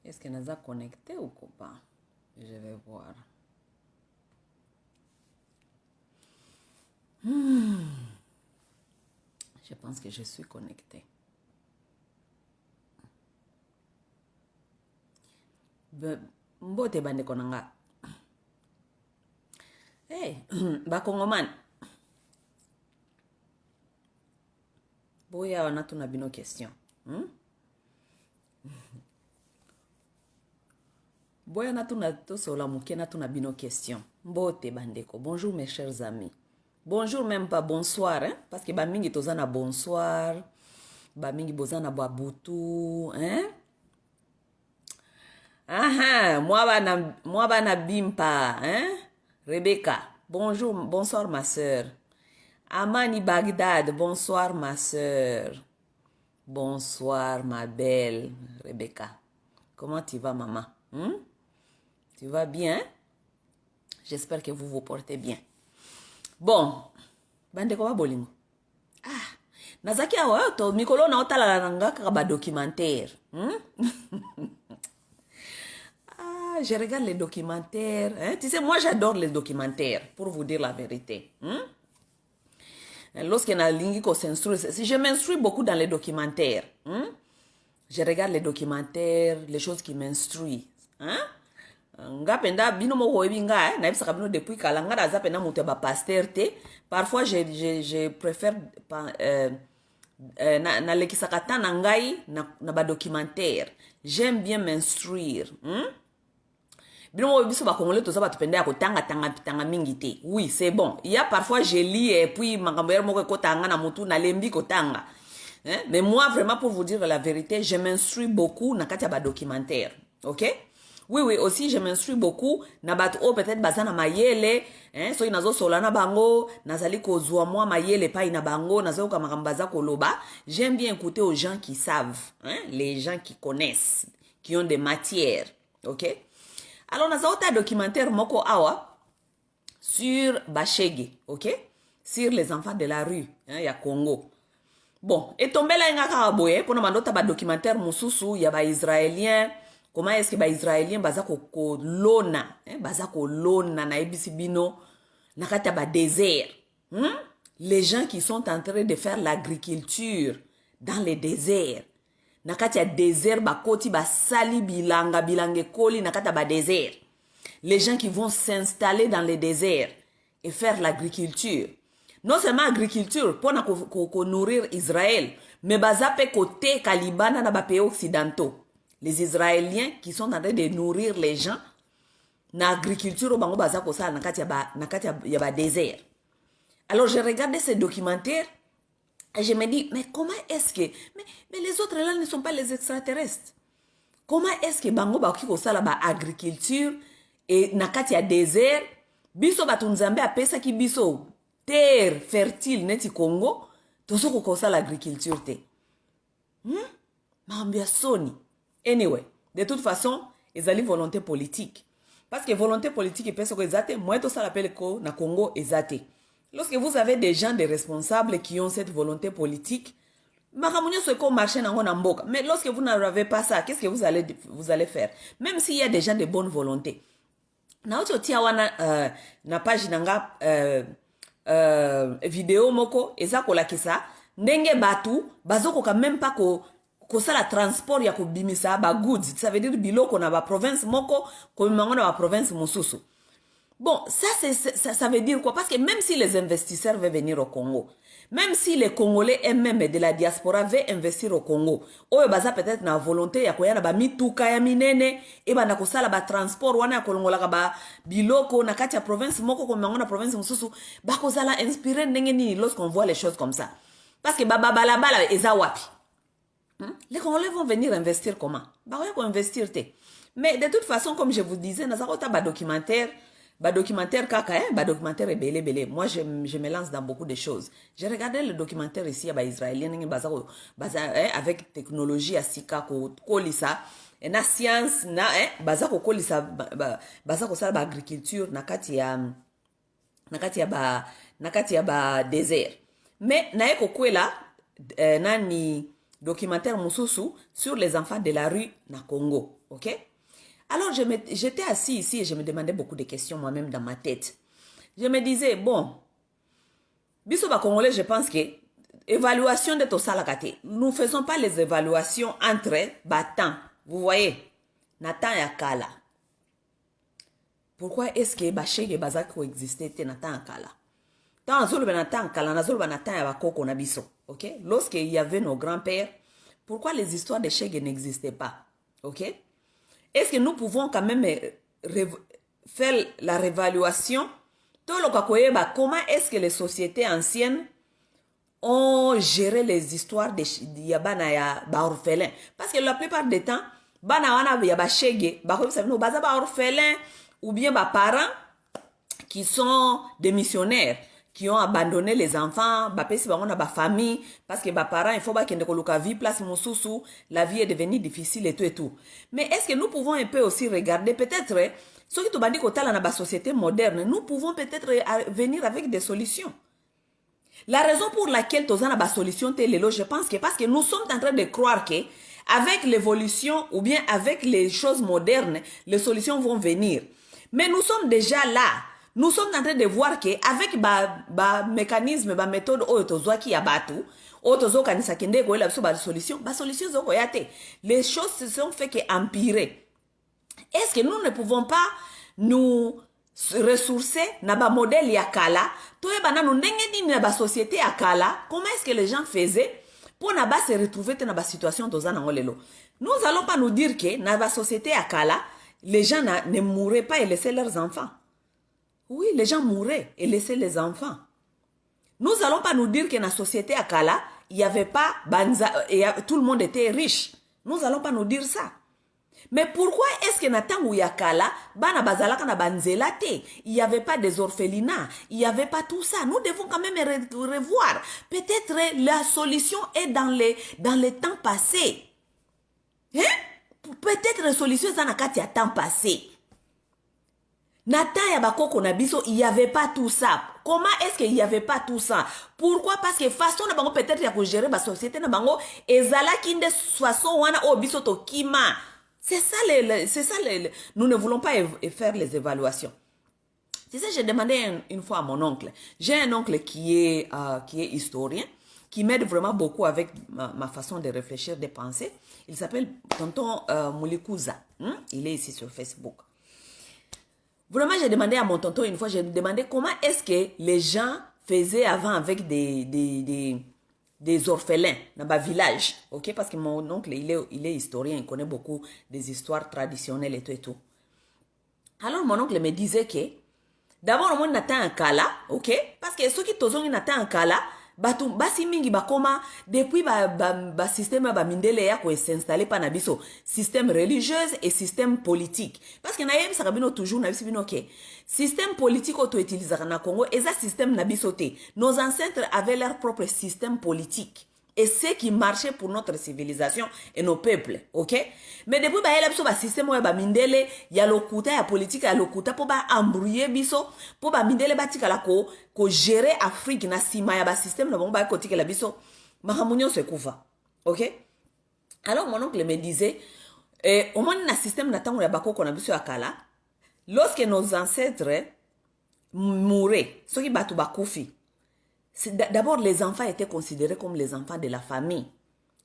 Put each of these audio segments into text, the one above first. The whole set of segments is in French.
Est-ce qu'elle nous a connecté ou pas? Je vais voir. Je pense que je suis connectée. Mbote bande konanga. Hey, Bakongoman. Boya wana tuna bino question. Boya na tuna to sola muke na tuna bino question. Mbote bandeko. Bonjour mes chers amis. Bonjour même pas bonsoir hein parce que ba mingi tozana bonsoir. Ba mingi bozana babutu hein. Moi bana bimpa hein. Rebecca. Bonjour, bonsoir ma sœur. Amani Bagdad, bonsoir ma sœur. Bonsoir ma belle Rebecca. Comment tu vas maman? Tu vas bien? J'espère que vous vous portez bien. Bon, bande ko ba bolingo. Nazaki awa to mikolo na otala nanga ka ba documentaire. Je regarde les documentaires. Hein? Tu sais, moi j'adore les documentaires, pour vous dire la vérité. Lorsqu'il y a un ligne qui s'instruit, je m'instruis beaucoup dans les documentaires. Je regarde les documentaires, les choses qui m'instruisent. Depuis parfois je préfère na documentaire. J'aime bien m'instruire. Oui, c'est bon. Il y a parfois je lis et puis mais moi vraiment pour vous dire la vérité, je m'instruis beaucoup na katia documentaire. OK? Oui, aussi je m'instruis beaucoup na bato peut-être bazana mayele, hein, so inazo solana bango, nazali kozwa moi mayele pa ina bango, nazo ka makambaza koloba. J'aime bien écouter aux gens qui savent, hein, les gens qui connaissent, qui ont des matières. OK? Alors, nous avons un documentaire moko awa sur Bashege, ok? Sur les enfants de la rue, hein, ya Congo. Bon, et tombé là, il y a un documentaire mususu, il y a des Israéliens. Comment est-ce que les Israéliens bazako lona, bazako lona na ebisibino, na kata ba désert. Les gens qui sont en train de faire l'agriculture dans les déserts. Nakati ya désert bakoti ba sali bilanga koli nakata ba désert. Les gens qui vont s'installer dans les déserts et faire l'agriculture. Non seulement agriculture pour nourrir Israël, mais bazape côté Kalibana na ba pays occidentaux. Les Israéliens qui sont en train de nourrir les gens na agriculture au bango bazako ça nakati ya ba désert. Alors je regardais ces documentaires. Et je me dis, mais comment est-ce que... Mais les autres là ne sont pas les extraterrestres. Comment est-ce que Bango Baki Kosala ba agriculture et nakati ya désert, biso batunzambe a pesa ki biso terre fertile neti Congo, toso Kosala l'agriculture te. Mambia soni. Anyway, de toute façon, ils allaient volonté politique. Parce que volonté politique et pesa ko ezate, moi to ça l'appelle ko na Congo ezate. Lorsque vous avez des gens, des responsables qui ont cette volonté politique, mais lorsque vous n'avez pas ça, qu'est-ce que vous allez faire? Même s'il y a des gens de bonne volonté. Na page nanga vidéo moko eza kolakisa ndenge batu bazoko ka même pas ko la transport ya ko bimisa ba goods, ça veut dire biloko na ba province moko ko na ba province mosusu. Bon, ça veut dire quoi? Parce que même si les investisseurs veulent venir au Congo, même si les Congolais eux-mêmes de la diaspora veulent investir au Congo, oyo baza peut-être na volonté ya koya na ba mituka ya minene, e ba na kosala ba transport wana ya kolongola ka ba biloko na kati ya province moko ko na province mususu, ba kozala inspiré ndenge nini lorsqu'on voit les choses comme ça. Parce que bala eza wapi. Les Congolais vont venir investir comment? Ba ko investir te. Mais de toute façon, comme je vous disais, na zakota ba documentaire kaka, documentaire belé. Moi, je me lance dans beaucoup de choses. J'ai regardé le documentaire ici à israélien, avec technologie à sika kolisa, na science na bazako kolisa bazako sala agriculture nakati ya ba désert. Mais na eko kwela nani documentaire Moussousou sur les enfants de la rue na Congo. Ok? Alors, j'étais assis ici et je me demandais beaucoup de questions moi-même dans ma tête. Je me disais, bon, Bisoba Congolais, je pense que évaluation de tout ça, nous ne faisons pas les évaluations entre battants. Vous voyez, Nathan et Akala. Pourquoi est-ce que Bachege Bazak existait Nathan et Akala? Tant Nazolo Nathan Akala, Nazolo Nathan et Bakoko Nabiso. Ok? Lorsqu'il y avait nos grands-pères, pourquoi les histoires de Chege n'existaient pas? Ok? Est-ce que nous pouvons quand même faire la réévaluation? Comment est-ce que les sociétés anciennes ont géré les histoires de Yabana ya orphelins? Parce que la plupart des temps, bana wana ya ba shege, ba orphelins ou bien ba parents qui sont des missionnaires qui ont abandonné les enfants, ba pesi ba ba famille parce que ba parents il faut ba kende koluka vie place mususu, la vie est devenue difficile et tout et tout. Mais est-ce que nous pouvons un peu aussi regarder peut-être ceux qui t'ont dit que dans la société moderne, nous pouvons peut-être venir avec des solutions. La raison pour laquelle tu as une solution, je pense que parce que nous sommes en train de croire que avec l'évolution ou bien avec les choses modernes, les solutions vont venir. Mais nous sommes déjà là. Nous sommes en train de voir que avec mécanisme, méthode qui abatu, les choses se sont fait qu'empirer. Est-ce que nous ne pouvons pas nous ressourcer dans le modèle yakala? Société yakala, comment est-ce que les gens faisaient pour se retrouver dans la situation de nous allons pas nous dire que dans la société yakala, les gens ne mouraient pas et laissaient leurs enfants. Oui, les gens mouraient et laissaient les enfants. Nous allons pas nous dire que dans la société yakala, il n'y avait pas tout le monde était riche. Nous allons pas nous dire ça. Mais pourquoi est-ce que Nathan Yakala, bana bazalaka na banzela te, il n'y avait pas des orphelinats, il n'y avait pas tout ça. Nous devons quand même revoir. Peut-être la solution est dans les temps passés. Hein? Peut-être la solution est dans le temps passé. Nathan Yabakoko Nabiso, il n'y avait pas tout ça. Comment est-ce qu'il n'y avait pas tout ça? Pourquoi? Parce que façon na bango peut-être ya ko gérer la société na bango ezala kinde façon wana o biso to kima. C'est ça, nous ne voulons pas faire les évaluations. Tu sais, j'ai demandé une fois à mon oncle. J'ai un oncle qui est historien, qui m'aide vraiment beaucoup avec ma façon de réfléchir, de penser. Il s'appelle Tonton Moulikuza. Il est ici sur Facebook. Vraiment, j'ai demandé à mon tonton une fois, j'ai demandé comment est-ce que les gens faisaient avant avec des orphelins dans le village, ok? Parce que mon oncle, il est historien, il connaît beaucoup des histoires traditionnelles et tout et tout. Alors, mon oncle me disait que, d'abord, on attend un kala, ok? Parce que ceux qui t'ont attend un kala, basi mingi bakoma, depuis système mindele ya ko s'installer pa na biso, système religieux et système politique. Parce que na yem sakabino toujours na biso bino ok. Système politique auto utilisé na Congo, et ça système na biso te. Nos ancêtres avaient leur propre système politique. Et ce qui marchait pour notre civilisation et nos peuples, ok? Mais depuis il y a un système où mindele, il y a l'okuta, il y a politique, il y a l'okuta pour embrouiller biso, pour mindele batika la ko gérer Afrique na sima ya ba système na bomba kotika la biso, mahamunyo se kufa, ok? Alors mon oncle me disait, au moins na système na tango ya bakoko na biso akala, lorsque nos ancêtres mouraient, ceux qui batu bakufi, d'abord, les enfants étaient considérés comme les enfants de la famille.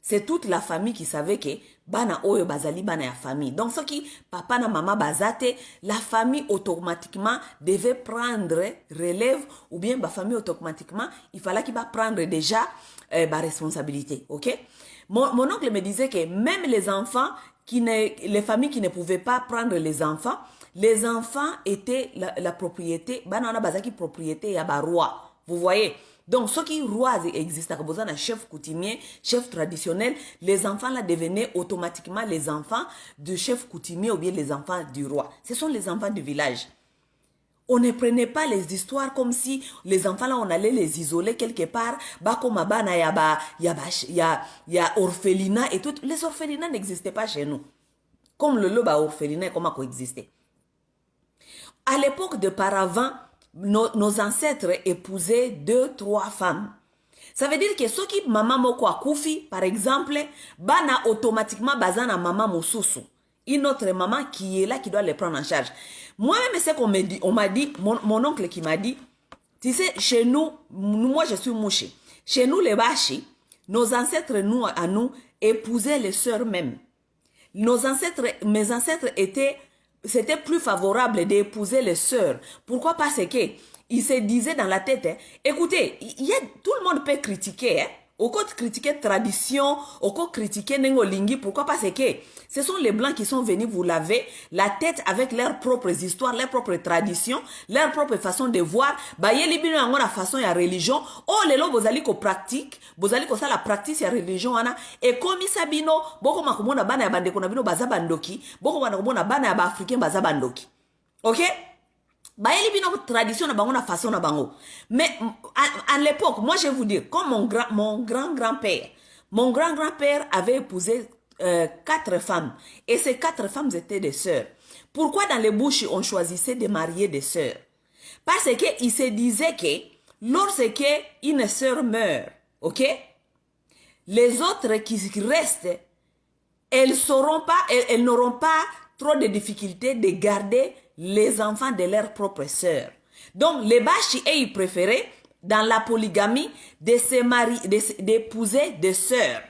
C'est toute la famille qui savait que bana oyo bazali bana ya famille. Donc, ce qui papa na maman bazate, la famille automatiquement devait prendre relève ou bien la famille automatiquement, il fallait qu'il va prendre déjà la responsabilité. Ok? Mon oncle me disait que même les enfants, les familles qui ne pouvaient pas prendre les enfants étaient la propriété, bana na bazaki propriété ya ba roi. Vous voyez? Donc, ceux qui rois existent, comme un chef coutumier, chef traditionnel, les enfants là devenaient automatiquement les enfants du chef coutumier ou bien les enfants du roi. Ce sont les enfants du village. On ne prenait pas les histoires comme si les enfants là, on allait les isoler quelque part. Bah, comme y a orphelinat et tout. Les orphelinats n'existaient pas chez nous. Comme le loba orphelinat, comment coexister. À l'époque de Paravant, nos ancêtres épousaient 2, 3 femmes. Ça veut dire que ceux qui maman moko akufi, par exemple, bana automatiquement bazana maman mosusu. Une autre maman qui est là, qui doit les prendre en charge. Moi-même, c'est qu'on m'a dit, mon oncle qui m'a dit, tu sais, chez nous, moi je suis mouché. Chez nous, les Bashi, nos ancêtres, à nous, épousaient les sœurs même. Mes ancêtres c'était plus favorable d'épouser les sœurs. Pourquoi? Parce que ils se disaient dans la tête, hein, écoutez, tout le monde peut critiquer, hein. Au côté critiquer tradition, au côté critiquer Nengolingi, pourquoi? Parce que ce sont les blancs qui sont venus vous laver la tête avec leurs propres histoires, leurs propres traditions, leur propre façon de voir. Bah, yeli bino yango la façon ya religion. Oh, lelo bozali ko pratique, bozali ko ça la pratique ya religion ana. Et comme ça bino, boko makumona bana ya bandeko na bino baza bandoki, boko makumona bana ya ba africain baza bandoki. OK? Bayeli bino tradition na bango na façon na bango. Mais à l'époque, moi je vais vous dire, comme mon grand-grand-père avait épousé 4 femmes. Et ces 4 femmes étaient des sœurs. Pourquoi dans les bouches on choisissait de marier des sœurs? Parce qu'il se disait que lorsque une sœur meurt, ok, les autres qui restent, elles n'auront pas trop de difficultés de garder les enfants de leurs propres sœurs. Donc, les Bashi, ils préféraient, dans la polygamie, d'épouser des sœurs.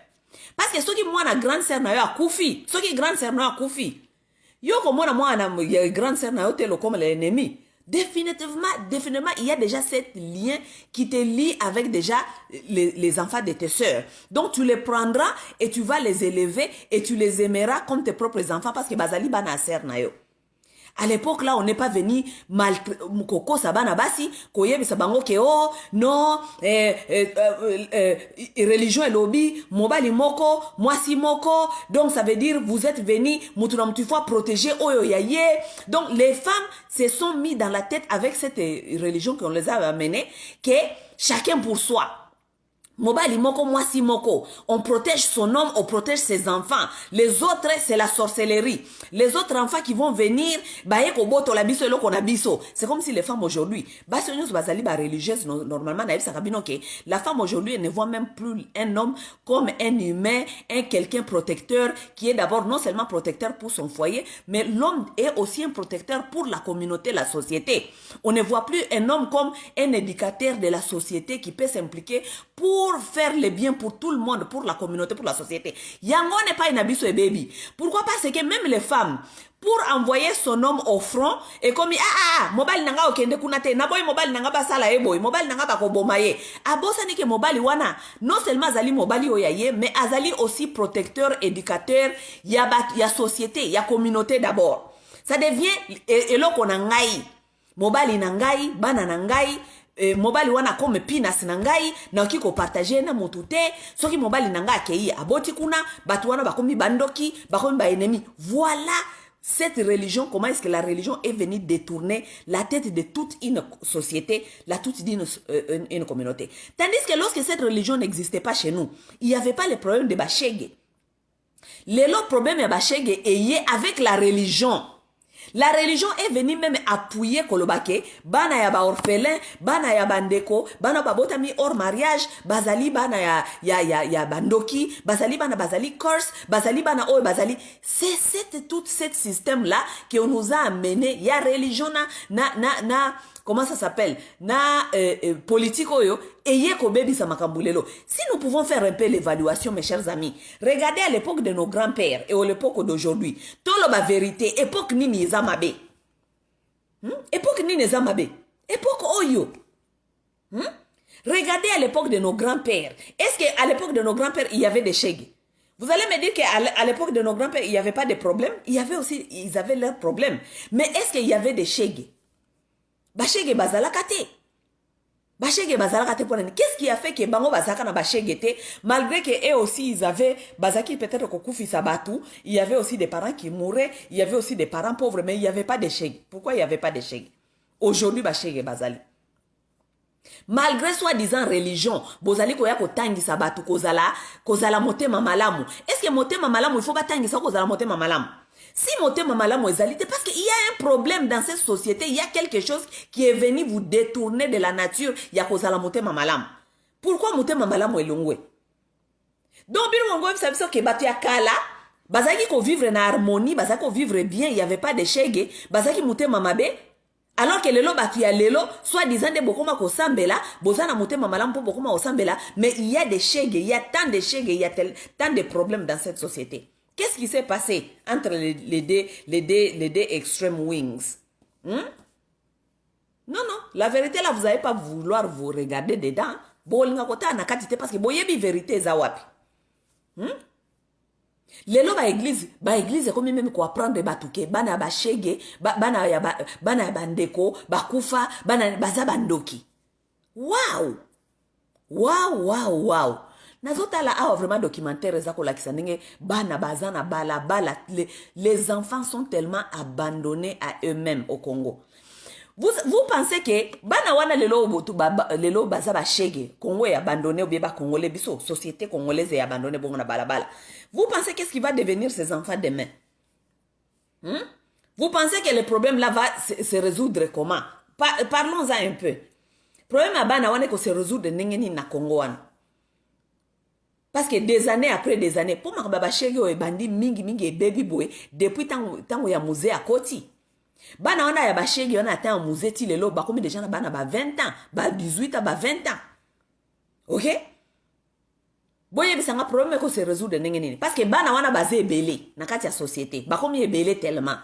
Parce que ceux qui moi na grande sœur na yo a Koufi, ceux qui grande sœur na yo a Koufi, yo comme moi na grande sœur na yo telo comme l'ennemi. Définitivement, il y a déjà ce lien qui te lie avec déjà les enfants de tes sœurs. Donc, tu les prendras et tu vas les élever et tu les aimeras comme tes propres enfants parce que bazali bana sœur na yo. À l'époque là, on n'est pas venu mal koko sabana basi koyebi sabango ke oh non religion et lobby mobali moko mwasi moko, donc ça veut dire vous êtes venu mutuna mutufwa protéger oyo yaye. Donc les femmes se sont mis dans la tête avec cette religion qu'on les a amenées que chacun pour soi. Mobali moko, mwasi moko. On protège son homme, on protège ses enfants. Les autres, c'est la sorcellerie. Les autres enfants qui vont venir, c'est comme si les femmes aujourd'hui, religieuse, normalement, la femme aujourd'hui ne voit même plus un homme comme un humain, quelqu'un protecteur, qui est d'abord non seulement protecteur pour son foyer, mais l'homme est aussi un protecteur pour la communauté, la société. On ne voit plus un homme comme un éducateur de la société qui peut s'impliquer pour faire le bien pour tout le monde, pour la communauté, pour la société. Yango n'est pas une abisso et baby. Pourquoi? Parce que même les femmes, pour envoyer son homme au front, et comme mobile nanga okende kunate, naboy mobile nanga basala eboy, mobile nanga bako bomaye. Abosa ni ke mobile wana, non seulement azali mobile oyaye, mais azali aussi protecteur, éducateur, ya société, ya communauté d'abord. Ça devient, et là qu'on a ngai, mobile nangai, bana nangai, mobali wana comme pinas nangai na kiko partager na motute soki mobali nanga akei aboti kuna batu wana bakomi bandoki bakomi ba ennemi. Voilà cette religion, comment est-ce que la religion est venue détourner la tête de toute une société, la toute une communauté. Tandis que lorsque cette religion n'existait pas chez nous, il n'y avait pas le problème de Bachege. Le problème de Bachege est avec la religion. La religion est venue même appuyer Kolobake, bana ya ba orphelin, bana ya bandeko, bana babotami hors mariage, bazali bana ya bandoki, bazali bana bazali curse, bazali bana oh bazali. C'est tout ce système là qui nous a amené. Il y a religion na comment ça s'appelle? Na politique oyo eye ko bebi sa makambulelo. Si nous pouvons faire un peu l'évaluation, mes chers amis, regardez à l'époque de nos grands-pères et à l'époque d'aujourd'hui. Tolo ba vérité, époque nini zamabe. Époque nini zamabe. Époque oyo. Regardez à l'époque de nos grands-pères. Est-ce qu'à l'époque de nos grands-pères, il y avait des chègues? Vous allez me dire qu'à l'époque de nos grands-pères, il n'y avait pas de problème. Il y avait aussi, ils avaient leurs problèmes. Mais est-ce qu'il y avait des chègues? Bachege bazala kate. Bachege bazala kate pour qu'est-ce qui a fait que bango bazaka na bachege te, malgré que eux aussi ils avaient bazaki peut-être kokufi sabatu, il y avait aussi des parents qui mouraient, il y avait aussi des parents pauvres, mais il n'y avait pas de chèque. Pourquoi il n'y avait pas de chèque? Aujourd'hui bachege bazali. Malgré soi-disant religion, bozali koya kotangi sabatu kozala motema malamu. Est-ce que motema malamu il faut pas tangi sa kozala motema malamu? Si motema malamu ezalité, parce qu'il y a un problème dans cette société, il y a quelque chose qui est venu vous détourner de la nature, ya kozala motema malamu. Pourquoi motema malamu elongwe? Donc bino ngo ça veut que batu ya kala bazaki ko vivre na harmonie, bazaki ko vivre bien, il y avait pas de shege, bazaki motema mabe. Alors que lelo batu ya lelo soit disant de bokoma ko sambela, bozana motema malamu po bokoma ko sambela, mais il y a des shege, il y a tant de shege, il y a tant de problèmes dans cette société. Qu'est-ce qui s'est passé entre les deux extreme wings? Non, non, la vérité là, vous n'allez pas vouloir vous regarder dedans. Bolinga kota na katite parce que boyebi vérité za wapi. Lelo ba église comme même ko apprendre batuke bana ba shege bana ya bandeko bakufa bana baza bandoki. Wow. Nazotala a vraiment documentaire za ko lakisa ndenge bana bazana bala les enfants sont tellement abandonnés à eux-mêmes au Congo. Vous pensez que bana wana lelo baza ba shege Congo est abandonné ou bien ba congolais biso société congolaise est abandonnée bongo na balabala. Vous pensez qu'est-ce qui va devenir ces enfants demain? Vous pensez que le problème là va se résoudre comment? Parlons-en un peu. Problème à bana wana ko se résoudre nengeni na Congo wana. Parce que des années après des années pour ma baba shege o bandi mingi e baby boy depuis tango ya musée à Koti. Bana wana ya bashegi wana ata musée ti lelo ba komi déjà na bana ba 20 ans, ba 18 ans, ba 20 ans. OK? Boye bisanga problème ko se résoudre ndenge nini parce que bana wana baze ebele na kati ya société, ba komi ebele tellement.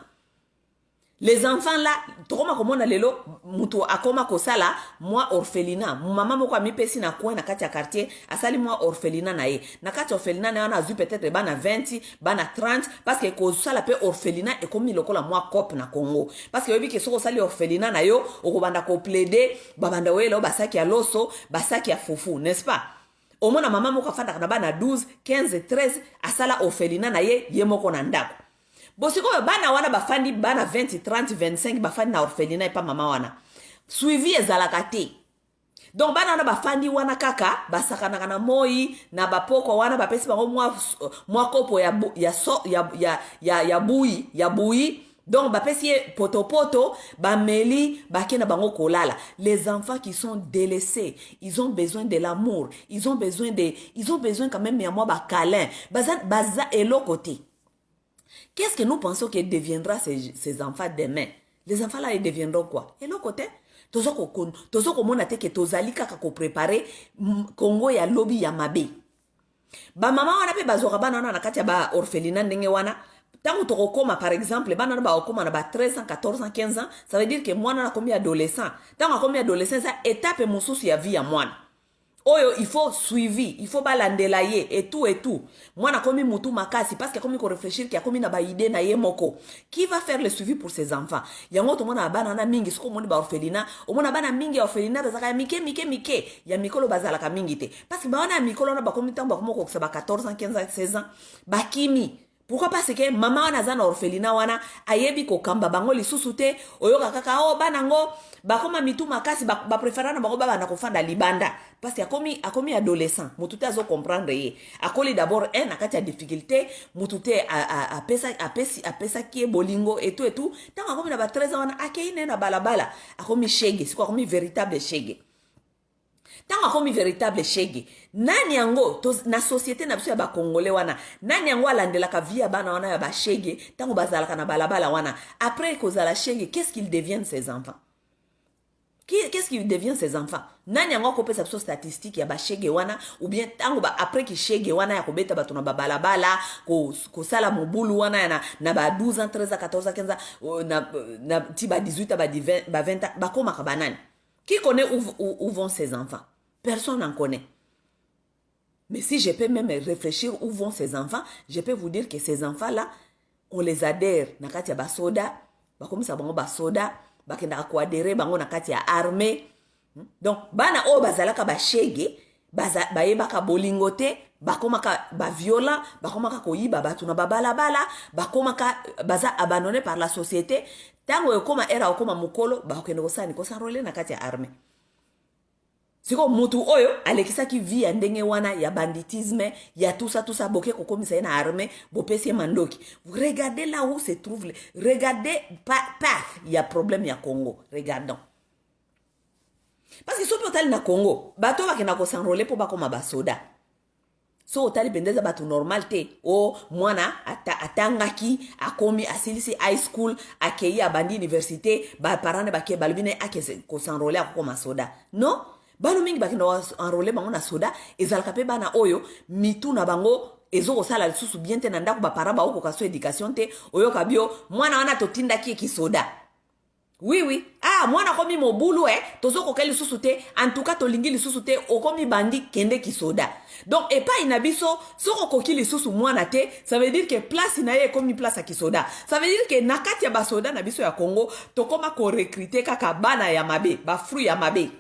Les enfants là, tokoma komona lelo muto akoma kosala moi orphelinat. Maman moko amipesi na coin na kati ya quartier, asali moi orphelinat na ye. Na kati orphelinat na wana azu peut-être bana 20, bana 30 parce que kosala pe orphelinat et comme lokola moi cop na Congo. Parce que yobi ke soko sali orphelinat na yo, okobanda ko plaider, babanda welo basaki ya loso, basaki ya fufu, n'est-ce pas? Au moins maman moko afanda na bana 12, 15, 13 asala orphelinat na ye moko na ndako. Bosiko bana wana bafandi bana 20, 30, 25 bafandi na orphelinat et pas maman wana. Suivi ezalaka te. Donc bana wana bafandi wana kaka basakana na moi na bapoko wana bapesi bango mwa kopo ya bouillie. Donc bapesi poto bameli bakena bango kolala. Les enfants qui sont délaissés, ils ont besoin de l'amour, ils ont besoin quand même ya mwa ba câlin. Baza elo côté. Qu'est-ce que nous pensons que deviendra ces enfants demain? Les enfants là, ils deviendront quoi? Et l'autre côté, tozoko mona te que tozali kaka ko préparer Congo ya lobby ya mabe. Ba mama wana pe bazora bana na kati ya ba orphelinat ndenge wana. Tango tokokoma par exemple, bana ba okoma na ba 13 ans, 14 ans, 15 ans, ça veut dire que mwana na komi adolescent. Tango akomi adolescent, ça étape mususu ya vie ya mwana. Oyo, il faut suivi, il faut balandela ye et tout. Moi na komi mutu makasi parce que komi ko réfléchir qu'il y a komi na ba idée na ye moko. Qui va faire le suivi pour ses enfants? Yango to mona bana na mingi siko moni ba orphelinat, o mona bana mingi orphelinat bazaka mike. Ya mikolo bazala ka mingi te. Parce que ba wana mikolo na ba komi tango ba komoko ko ba 14 ans, 15 ans, 16 ans, ba kimi. Pourquoi parce que maman wana zana orphelinat wana ayebi ko kamba bango lisusu te oyoka kaka o bana ngo bakoma mitu makasi ba préférant na bango baba na kofanda libanda parce que akomi adolescent mutu te azo comprendre ye akoli d'abord un akati ya difficulté mutu te apesa ki bolingo et tout tant akomi na ba 13 ans wana akeine na balabala akomi shege siko akomi véritable shege. Tant akomi véritable shege nani yango na société na biso ya ba congolais wana nani yango alandelaka via bana wana ya ba shege tango bazalaka na balabala wana après kozala shege qu'est-ce qu'ils deviennent ces enfants? Qu'est-ce qu'ils deviennent ces enfants? Nani yango kopesa biso statistique ya ba shege wana ou bien tango après ki shege wana ya kobeta bato na balabala ko sala mobulu wana na ba 12 ans 13 ans 14 ans 15 ans na ti ba 18 ans ba 20 ans ba koma ka banani? Qui connaît où vont ces enfants? Personne n'en connaît. Mais si je peux même réfléchir où vont ces enfants, je peux vous dire que ces enfants-là, on les adhère. Nakati ya basoda, bakomisa bango basoda, bakenda ko adhérer bango nakati ya armée. Donc bana o bazalaka ba shege, bayebaka bolingote, bakomaka ba violent, bakomaka koyiba batu na babalabala, bakomaka baza abandonné par la société. Tango yokoma era okoma mukolo bakende kosani kosarole na kati ya armée. Siko mutu oyo alekisaki vie ya ndenge wana ya banditisme ya tout ça boke kokomisa na armée bopesi mandoki. Regardez là où se trouve regardez pas il y a problème ya Congo. Regardons. parce que soki otali na Congo bato bakenda kosenrole mpo bakoma basoda so otali pendeza bato normal te o mwana atangaki akomi asilisi high school akei abandi université baparane bake balobi ne ake kosenrole akokoma soda non bano mingi bakenda enrole bango na soda ezalaka mpe bana oyo mitu na bango ezokosala lisusu bien te na ndako bapara baokoka so éducation te oyoka bio mwana wana totindaki ekisoda oui mwana komi mobulu tozokoka lisusu te en tout cas tolingi lisusu te okomi bandi kende kisoda donc epai na biso soko koki lisusu mwana te ça veut dire que place na ye ekomi place ya kisoda ça veut dire que na kati ya basoda na biso ya Congo tokoma korekrite kaka bana ya mabe bafruit ya mabe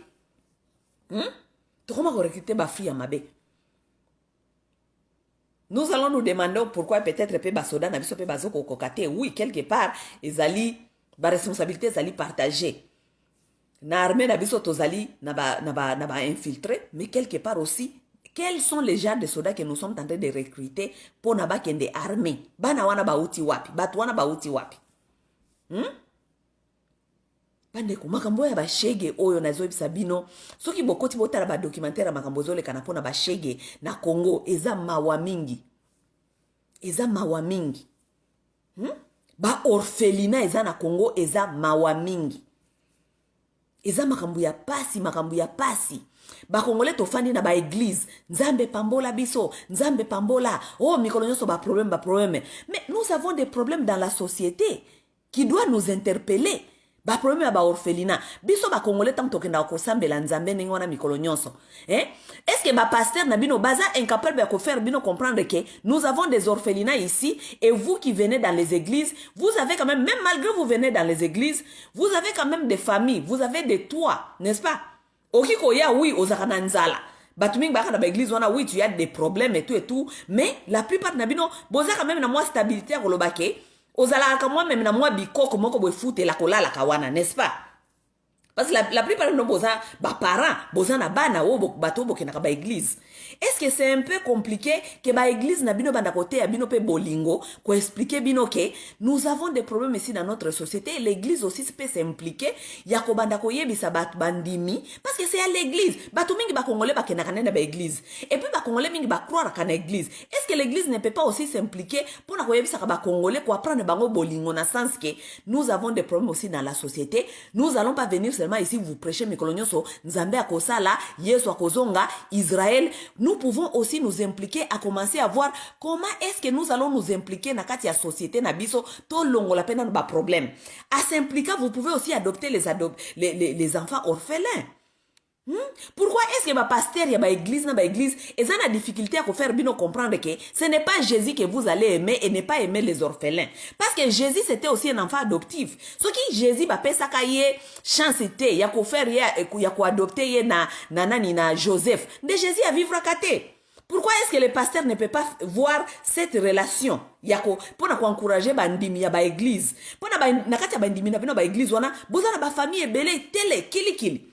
tokoma korekrite bafruit ya mabe. Nous allons nous demander pourquoi peut-être pe basoda na biso pe bazoko kokate. Oui, quelque part ezali ba responsabilité ezali partagée. Na armée na biso tozali na ba infiltré, mais quelque part aussi quels sont les genres de soldats que nous sommes en train de recruter pour na ba kende armée. Bana wana ba uti wapi? Batu wana ba uti wapi? Bandeko makambo ya bashege oyo nazoyebisa bino soki bokoti botala ba documentaire makambo zolekana mpona bashege na Congo eza mawa mingi ba orphelina eza na Congo eza mawa mingi eza makambo ya pasi ba Congolais tofandi na ba église nzambe pambola biso nzambe pambola mikolo nyonso ba problème mais nous avons des problèmes dans la société qui doit nous interpeller. Ba problème ya ba orphelina biso ba Congolais tant tokenda kosambela nzambe ningi wana mikolo nyonso est-ce que ba pasteur na bino baza incapable de faire bino comprendre que nous avons des orphelinats ici et vous qui venez dans les églises vous avez quand même malgré vous venez dans les églises vous avez quand même des familles vous avez des toits n'est-ce pas okiko ya oui ozakana nzala batu mingi baka na ba église wana oui tu as des problèmes et tout mais la plupart na bino boza quand même na moi stabilité ya kolobake ozalaka moi même na moi bikoko moko boy foot la kolala kawana n'est-ce pas parce que la plupart de nos parents boza na bana o bato bokena ba église est-ce que c'est un peu compliqué que ba église na bino banda côté ya bino pe bolingo ko expliquer bino que nous avons des problèmes ici dans notre société l'église aussi peut s'impliquer ya ko banda ko yebisa bat bandimi parce que c'est à l'église bato mingi ba congolais ba kena kana na ba église et puis ba congolais mingi ba croire kana église est-ce que l'église ne peut pas aussi s'impliquer pour na ko yebisa ba congolais pour apprendre bango bolingo na sens que nous avons des problèmes aussi dans la société nous allons pas venir ici vous prêchez mikolo nyonso nzambe akosala yesu akozonga Israël nous pouvons aussi nous impliquer à commencer à voir comment est-ce que nous allons nous impliquer na kati ya société na biso to longo la peine na problème à s'impliquer vous pouvez aussi adopter les enfants orphelins. Pourquoi est-ce que ma pasteur ya ba église na ba église ils ont la difficulté à faire bino comprendre que ce n'est pas Jésus que vous allez aimer et ne pas aimer les orphelins parce que Jésus c'était aussi un enfant adoptif ce qui Jésus ba pesa ka ye chance te ya ko faire ya ko adopter ye na Joseph de Jésus à vivre kate. Pourquoi est-ce que le pasteur ne peut pas voir cette relation yako pour encourager bandimi ya ba église pour na kati ya bandimi na bino ba église wana boza na ba famille ebele tele kili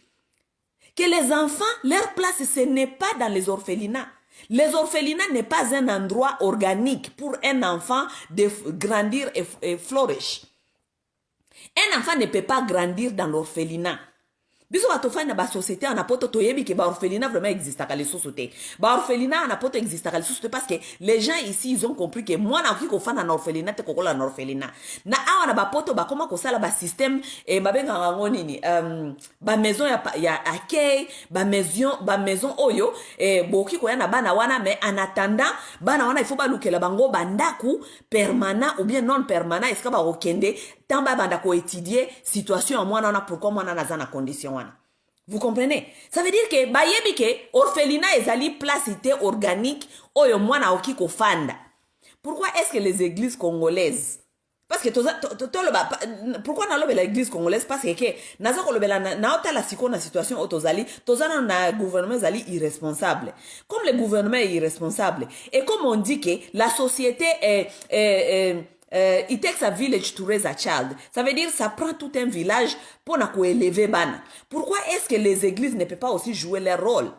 que les enfants, leur place, ce n'est pas dans les orphelinats. Les orphelinats n'est pas un endroit organique pour un enfant de grandir et flourish. Un enfant ne peut pas grandir dans l'orphelinat. Biso batofanya ba société en apoto toyebi que ba orphelinat vraiment existe à la société. Ba orphelinat en apoto existe à la société parce que les gens ici ils ont compris que moi na kiko fana na orphelinat te kokola na orphelinat. Na awa na ba poto ba koma ko sala ba système et ba benga ngo nini ba maison ya accueil ba maison oyo boki ko ya na bana wana mais en attendant bana wana il faut ba lukela bango bandaku permanent ou bien non permanent est-ce que ba okende tamba banda ko étudier situation en mwana na pourquoi mwana naza na condition wana. Vous comprenez? Ça veut dire que bayebi ke orphelinat ezali placité organique oyo mwana oki ko fanda. Pourquoi est-ce que les églises congolaises parce que pourquoi na lobela église congolaise parce que naza ko lobela na otala siko na situation otozali tozana na gouvernement zali irresponsable comme le gouvernement est irresponsable et comme on dit que la société it takes a village to raise a child. Ça veut dire ça prend tout un village pour élever bana. Pourquoi est-ce que les églises ne peuvent pas aussi jouer leur rôle?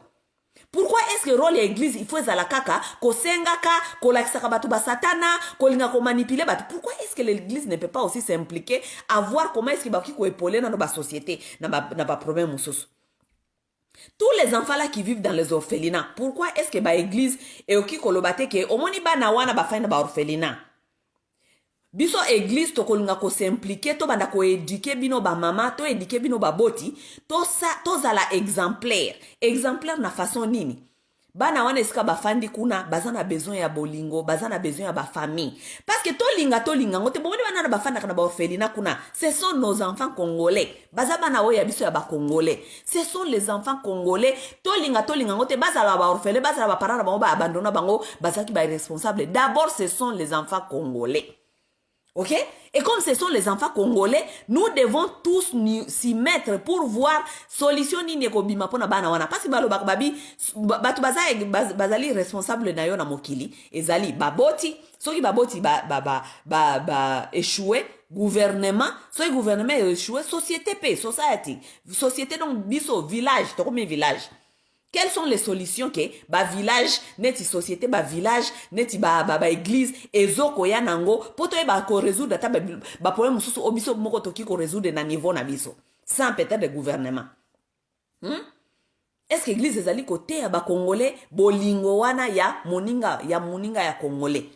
Pourquoi est-ce que le rôle de l'église il faut za la kaka ko sengaka ko lakisaka batu ba satana ko linga ko manipuler batu? Pourquoi est-ce que l'église ne peut pas aussi s'impliquer à voir comment est-ce qu'il va ko épauler dans ba société na ba problème mususu? Tous les enfants là qui vivent dans les orphelinats, pourquoi est-ce que ba église et oki kolobate ke omoni bana wana ba faina ba orphelinat? Biso église to kolinga ko s'impliquer to banda ko éduquer bino ba mama to éduquer bino ba boti to zala exemplaire na façon nini? Bana wana esika bafandi kuna bazana besoin ya bolingo, bazana besoin ya ba famille. Parce que to linga ngote bomoni bana na bafanda kana ba orphelinat kuna, ce sont nos enfants congolais. Baza bana oya biso ya ba congolais. Ce sont les enfants congolais. To linga ngote bazala ba orphelin, bazala ba parents bango ba abandonna bango, bazaki ba irresponsable. D'abord ce sont les enfants congolais. Ok? Et comme ce sont les enfants congolais, nous devons tous s'y mettre pour voir solution ni ko bima pona bana wana. Parce que balo babi batu bazali responsable na yo na mokili, ezali baboti, soki baboti échoué, gouvernement, soki gouvernement échoué, société paix, société donc biso village, to comme village. Quelles sont les solutions que ba village neti société ba village neti ba église ezoko ya nango poto ba ko résoudre ta ba problème mususu obiso moko toki ko résoudre na niveau na biso sans peut-être le gouvernement. Est-ce que l'église ezali côté ya ba congolais bolingo wana ya moninga ya congolais?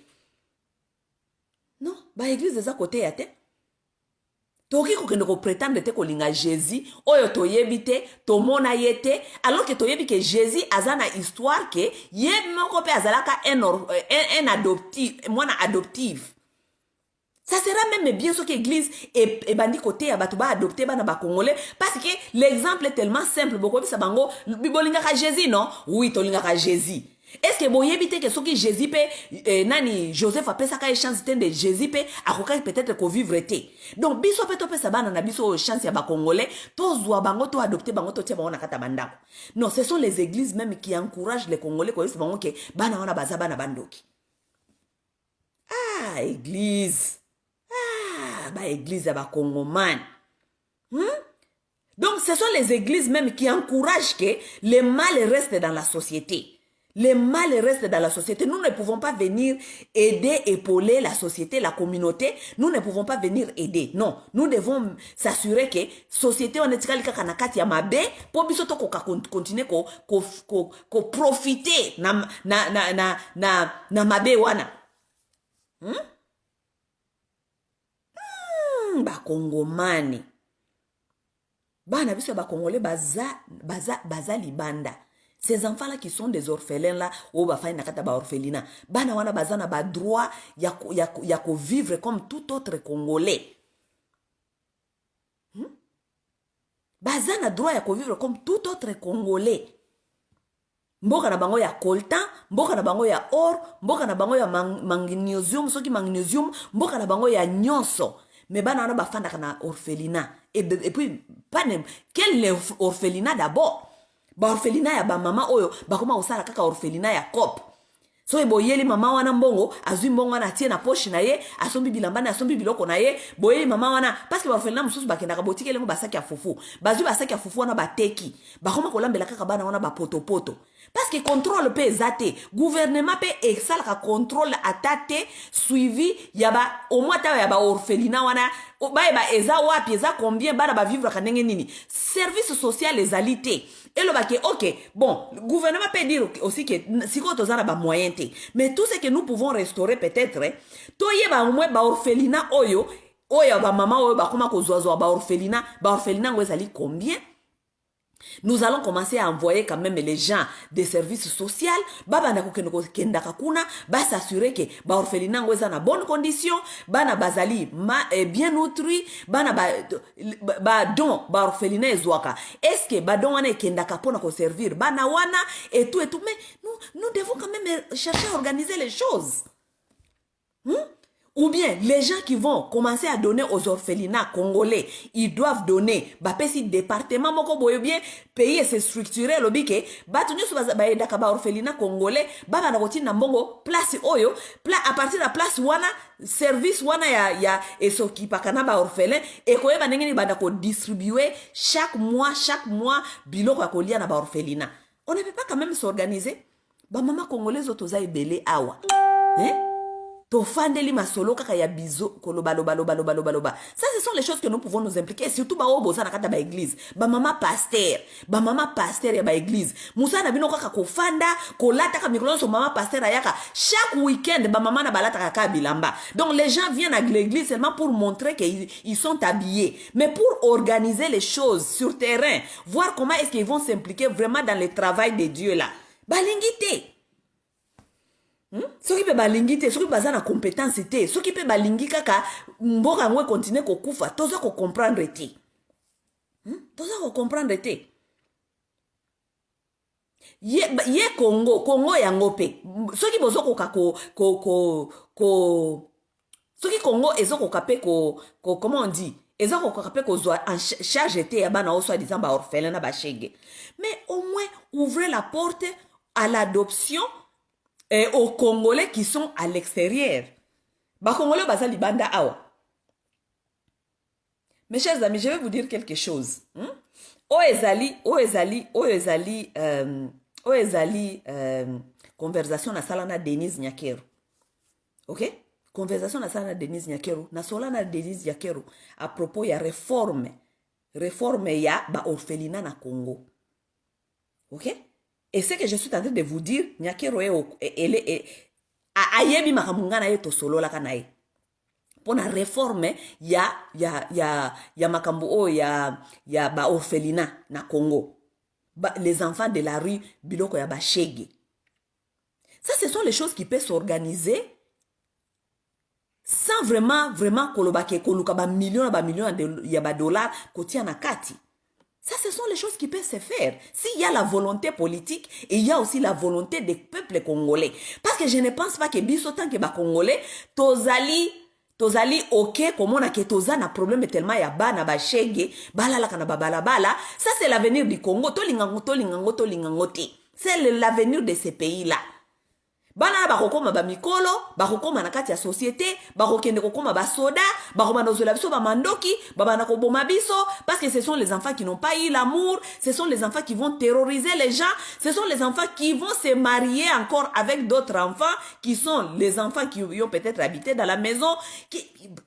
Non, ba église eza côté ya te. Toki kokende ko prétendre te kolinga Jésus oyo toyebi te tomona yete alors que toyebi que Jésus azana histoire que ye moko pe azalaka un adoptif mwana adoptif. Ça sera même bien ce que l'église et bandi côté ya batu ba adopter bana ba congolais parce que l'exemple est tellement simple boko bisa bango bibolinga ka Jésus non oui tolinga ka Jésus. Est-ce que boyebi te que ce que Jésus pe nani Joseph a pesa ka chance de Jésus pe akoka peut-être ko vivre te. Donc biso pe to pesa bana na biso chance ya ba congolais to zwa bango to adopter bango to tia bango na kata bandako. Non, ce sont les églises même qui encouragent les congolais ko bango ke bana wana baza bana bandoki. Ah église. Ah ba église ya ba congoman. Donc ce sont les églises même qui encouragent que le mal reste dans la société. Le mal reste dans la société. Nous ne pouvons pas venir aider, épauler la société, la communauté. Nous ne pouvons pas venir aider. Non. Nous devons s'assurer que la société, on est kanakati ya mabe, pour biso to continuer ko profiter na mabe wana. Ba Congomani. Bana biso ba Congolais baza libanda. Ces enfants-là qui sont des orphelins là, ou ba faina kata ba orphelinat, bana wana bazana ba droit ya ko vivre comme tout autre Congolais. Bazana droit ya ko vivre comme tout autre Congolais. Mboka na bango ya coltan, mboka na bango ya or, mboka na bango ya magnesium, soki magnesium, mboka na bango ya nyonso. Mais bana wana ba fanda kana orphelinat. Et puis quel orphelinat d'abord? Ba orphelinat ya ba mama oyo bakoma osala kaka orphelinat ya cop. So boyeli mama wana mbongo azui mbongo wana tie na poche na ye asombi bilamba na asombi biloko na ye boyeli mama wana parce que ba orphelinat mususu bakenda ka botike lengo basaki ya fufu bazui basaki ya fufu wana bateki bakoma kolambela kaka bana wana ba poto parce que contrôle pe ezate gouvernement pe exala ka contrôle atate suivi ya ba au moins ta ya ba orphelinat wana ba eza wapi eza combien bana ba vivre ka ndenge nini service social ezalité. Et le baké, ok, bon, le gouvernement peut dire aussi que si on a des moyens, mais tout ce que nous pouvons restaurer peut-être, toye ba au moins ba orphelinat oyo ba maman oyo ba koma ko zozo ba orphelinat ngwezali combien? Nous allons commencer à envoyer quand même les gens des services sociaux, baba na kenda kakuna, ba s'assurer que ba orphelinat ngweza na bonne condition, bana bazali bien nutri, bana ba don ba orphelinat ezwaka. Est-ce que ba don wana kenda kapona ko servir bana wana et tout mais nous devons quand même chercher à organiser les choses. Ou bien, les gens qui vont commencer à donner aux orphelinats congolais, ils doivent donner, si département, moko boyo bien, pays se structurer, l'obike, batunyo sou ba ba orphelinat congolais, na koti na mbongo, place oyo, à partir de la place wana, service wana ya esoki pakana ba orphelin, et koye ba nengeni ba ko distribuer chaque mois, biloko akolia na ba orphelinat. On ne peut pas quand même s'organiser. Ba maman congolaise otoza ebele awa. tofandeli masolo kaka ya bizo koloba loba loba loba loba loba. Ça ce sont les choses que nous pouvons nous impliquer, surtout ba oboza na kata ba église ba mama pasteur ya ba église musa na bino kaka kofanda kolata ka mikolo so mama pasteur ayaka chaque week-end ba mama na balata kaka bilamba. Donc les gens viennent à l'église seulement pour montrer qu'ils sont habillés, mais pour organiser les choses sur terrain, voir comment est-ce qu'ils vont s'impliquer vraiment dans le travail de Dieu là. Balingite. Soki pe balingi te, soki baza na compétence te, soki pe balingi kaka mboka ngwe continue ko kufa, toza ko comprendre te. Toza ko comprendre te. Ye Congo yango pe. Soki bozo soki Congo ezoko kape comment on dit? Ezoko kape ko zo en charge te ya bana o soit disant ba orphelin na ba shege. Mais au moins ouvrez la porte à l'adoption et aux Congolais qui sont à l'extérieur. Ba Congolais baza libanda awa. Mes chers amis, je vais vous dire quelque chose. Conversation na sala na Denise Nyakero. OK? Conversation na sala na Denise Nyakero. Na sala na Denise Nyakero à propos ya réforme ya ba orphelinat na Congo. OK? Et ce que je suis en train de vous dire, Nyakero ayebi makamungana yeto solo la kanae. Pour la réforme ya makambo ya ba orphelinat na Congo. Les enfants de la rue biloko ya ba shege. Ça ce sont les choses qui peuvent s'organiser sans vraiment kolobake koluka ba millions ya ba dollars kotia na kati. Ça, ce sont les choses qui peuvent se faire. S'il y a la volonté politique, et il y a aussi la volonté des peuples congolais. Parce que je ne pense pas que biso tant que ba congolais, tozali ok, comme on a que toza na problème tellement ya ba na ba shege, balala kana bala. Ça, c'est l'avenir du Congo. Tolingango te. C'est l'avenir de ces pays-là. Bana bakokoma ba mikolo, bakokoma na kati ya société, bakokende kokoma ba soda, bakoma nozola biso ba mandoki, babana ko boma biso, parce que ce sont les enfants qui n'ont pas eu l'amour, ce sont les enfants qui vont terroriser les gens, ce sont les enfants qui vont se marier encore avec d'autres enfants qui sont les enfants qui ont peut-être habité dans la maison,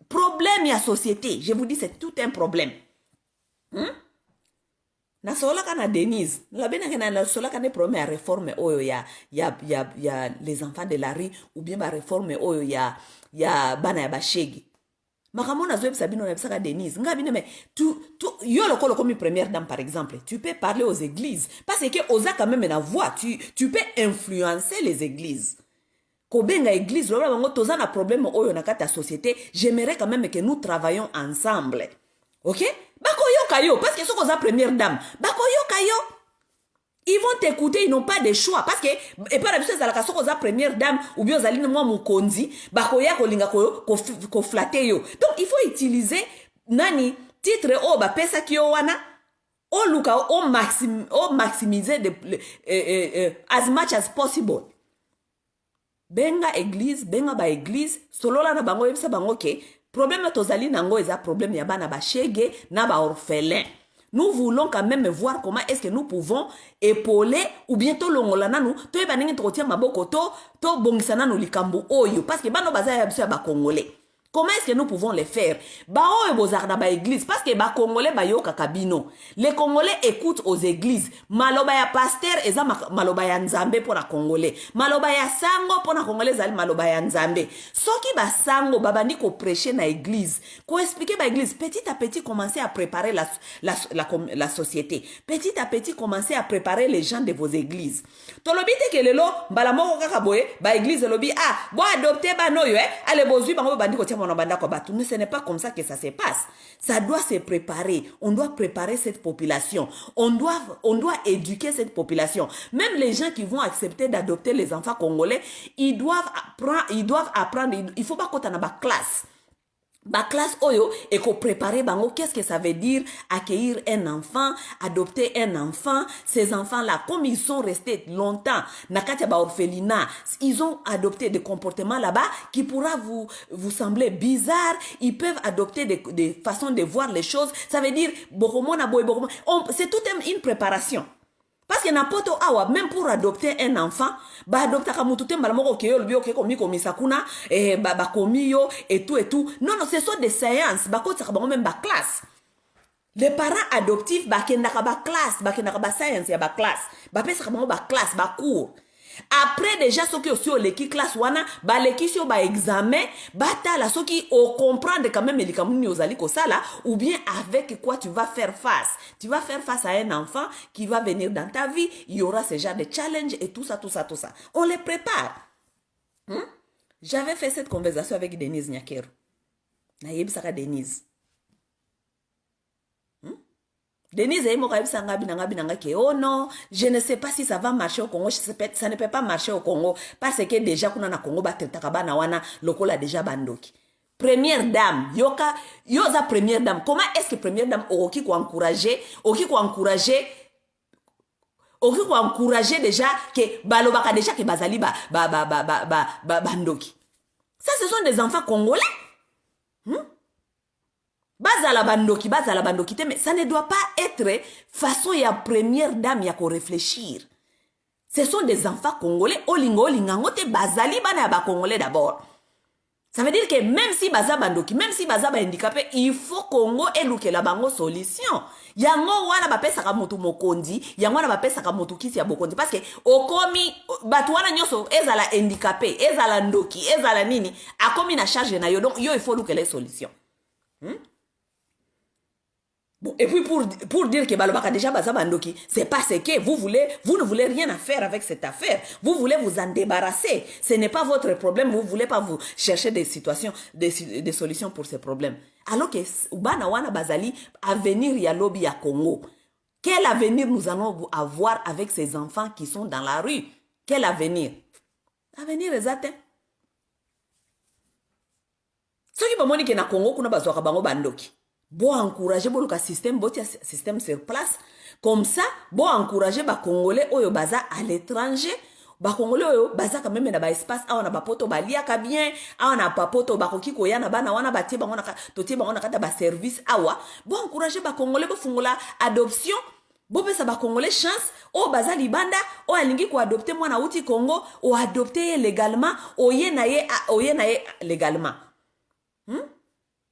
problème ya société. Je vous dis c'est tout un problème. Na sola kana Denise, la bena na sola kana problème ya réforme oyo ya les enfants de la rue ou bien ba réforme oyo ya bana ya bashegi. Makamona zoe sabino na bisaka Denise, ngabine mais tu yo lokolo comme première dame par exemple, tu peux parler aux églises parce que oza quand même na voix, tu peux influencer les églises. Kobenga église loba bango toza na problème oyo na kata société, j'aimerais quand même que nous travaillons ensemble. OK? Bakoyoka yo, parce que ce qu'on a première dame, bakoyoka yo. Ils vont t'écouter, ils n'ont pas de choix. Parce que, et par exemple, c'est la qu'on a première dame, ou bien zaline moi mukonzi, bakoya kolinga ko flatter yo. Donc, il faut utiliser, nani, titre o ba pesa kiyo wana, o luka, o maximiser as much as possible. Benga église, benga ba église, solo la na bango yebisa bango ke, problème tozali nango eza problème ya bana ba shege na ba orphelin. Nous voulons quand même voir comment est-ce que nous pouvons épauler ou bientôt longola nanu to eba ningi tokotia maboko to bongisa nanu likambo oyo parce que bano baza ya biso ya ba congolais. Comment est-ce que nous pouvons les faire? Bao bozarda ba église parce que ba congolais ba yo kakabino. Les congolais écoutent aux églises. Maloba ya pasteur eza maloba ya nzambe pour la congolais. Maloba ya sango pour la congolais zali maloba ya nzambe. Soki ba sango babandi ko prêcher na église, ko expliquer ba église petit à petit commencer à préparer la société. Petit à petit commencer à préparer les gens de vos églises. Tolobite ke lelo mbala moko kaka boye ba église lobi bo adopter ba noyo allez bozui bango bandi ko mais ce n'est pas comme ça que ça se passe. Ça doit se préparer. On doit préparer cette population. On doit éduquer cette population. Même les gens qui vont accepter d'adopter les enfants congolais, ils doivent apprendre. Il faut pas qu'on ait ma classe. Ma classe oyo et qu'on prépare bango qu'est-ce que ça veut dire accueillir un enfant, adopter un enfant. Ces enfants-là, comme ils sont restés longtemps nakati ba orphelinat, ils ont adopté des comportements là-bas qui pourra vous sembler bizarres. Ils peuvent adopter des façons de voir les choses. Ça veut dire c'est toute une préparation. Parce que n'importe awa, même pour adopter un enfant, ba adopter kamutu te mbala moko keyo lobio ke komi komisakuna ba komi yo et tout et tout. Non non, ce sont des séances, ba ko tsaka bango même ba classe. Les parents adoptifs ba kendaka ba classe, ba kendaka ba science ya ba classe. Ba pesa bango ba classe, ba cours. Après déjà ce qui aussi au leki classe wana ba leki sur ba examen bata la ce qui au comprendre quand même les kamuni ozali ko sala ou bien avec quoi tu vas faire face à un enfant qui va venir dans ta vie, il y aura ce genre de challenge et tout ça on les prépare. J'avais fait cette conversation avec Denise Nyakero na yebisaka Denise. Denise que oh non, je ne sais pas si ça va marcher au Congo, ça ne peut pas marcher au Congo parce que déjà kuna na Congo batetaka na wana lokola déjà bandoki. Première dame, yoza première dame. Comment est-ce que première dame oki ko encourager déjà que balobaka déjà que bazali bandoki. Ça ce sont des enfants congolais. Bazala bandoki te, mais ça ne doit pas être façon ya première dame ya ko réfléchir. Ce sont des enfants congolais, olingo ngote bazali bana ba congolais d'abord. Ça veut dire que même si baza bandoki, même si baza ba handicapé, il faut Congo eluke la bango solution. Yango wana ba pesa ka mutu mokondi, yango wana ba pesa ka mutu kisi ya bokondi parce que okomi batu wana nyoso ezala handicapé, ezala ndoki, ezala nini, akomi na charge na yo, donc yo il faut luke les solutions. Bon, et puis pour dire que balobaka déjà bazabandoki, c'est parce que vous ne voulez rien à faire avec cette affaire. Vous voulez vous en débarrasser. Ce n'est pas votre problème. Vous ne voulez pas vous chercher des situations, des solutions pour ces problèmes. Alors que Ubana Wana Bazali, avenir ya lobby ya Congo. Quel avenir nous allons avoir avec ces enfants qui sont dans la rue? Quel avenir? Avenir exact. Ce qui peut dire que na Congo kuna bazwaka bango bandoki. Bon encourager bon le système sur place comme ça bon encourager ba congolais oyo baza à l'étranger ba congolais oyo baza quand même na ba espace awana ba poto ba liaka bien awana ba poto ba koki ko yana bana wana batie bango na totie bango na kata ba service awa bon encourager ba congolais bo fungula adoption bo pesa ba congolais chance o baza libanda o alingi ko adopter mwana uti Congo o adopter légalement o ye na ye légalement.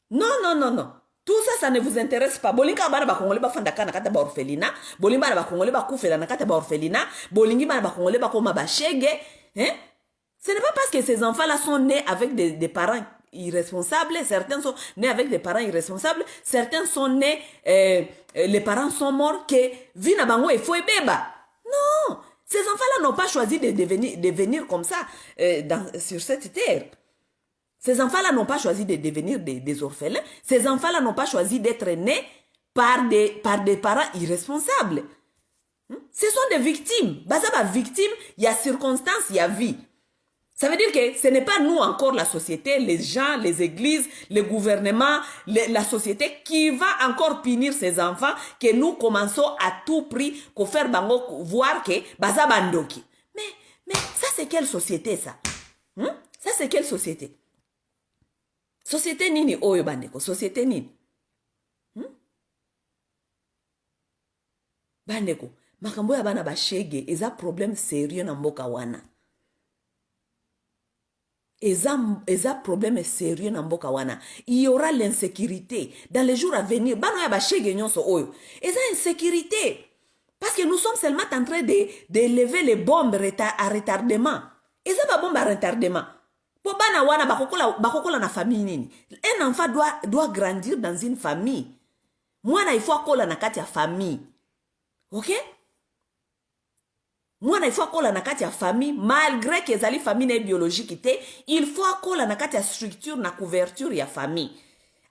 Non. Tout ça, ça ne vous intéresse pas. Bolinga bana ba congolais ba fandaka na kata ba orphelinat, bolinga bana ba congolais ba kufela na kata ba orphelinat, bolinga bana ba congolais ba koma ba shege, hein? Ce n'est pas parce que ces enfants-là sont nés avec des parents irresponsables, certains sont nés avec des parents irresponsables, certains sont nés les parents sont morts que vina bango e foi beba. Non, ces enfants-là n'ont pas choisi de venir comme ça sur cette terre. Ces enfants-là n'ont pas choisi de devenir des orphelins. Ces enfants-là n'ont pas choisi d'être nés par des parents irresponsables. Ce sont des victimes. Bazaba victime, il y a circonstances, il y a vie. Ça veut dire que ce n'est pas nous encore la société, les gens, les églises, le gouvernement, la société qui va encore punir ces enfants que nous commençons à tout prix pour faire bango voir que bazaba ndoki. Mais ça c'est quelle société ça? Ça c'est quelle société? Société nini oyo bandeko? Société nini? Bandeko, makambo ya bana bashege eza problème sérieux na mboka wana. Eza problème sérieux na mboka wana. Il y aura l'insécurité dans les jours à venir. Bana ya bashege nyonso oyo. Eza insécurité. Parce que nous sommes seulement en train d'élever les bombes à retardement. Eza ba bombe à retardement. Po bana wana bakokola na famille nini. Un enfant doit grandir dans une famille. Mwana il faut akola na kati ya famille. OK? Mwana il faut akola na kati ya famille malgré que ezali famille biologique te, il faut akola na kati ya structure na couverture ya famille.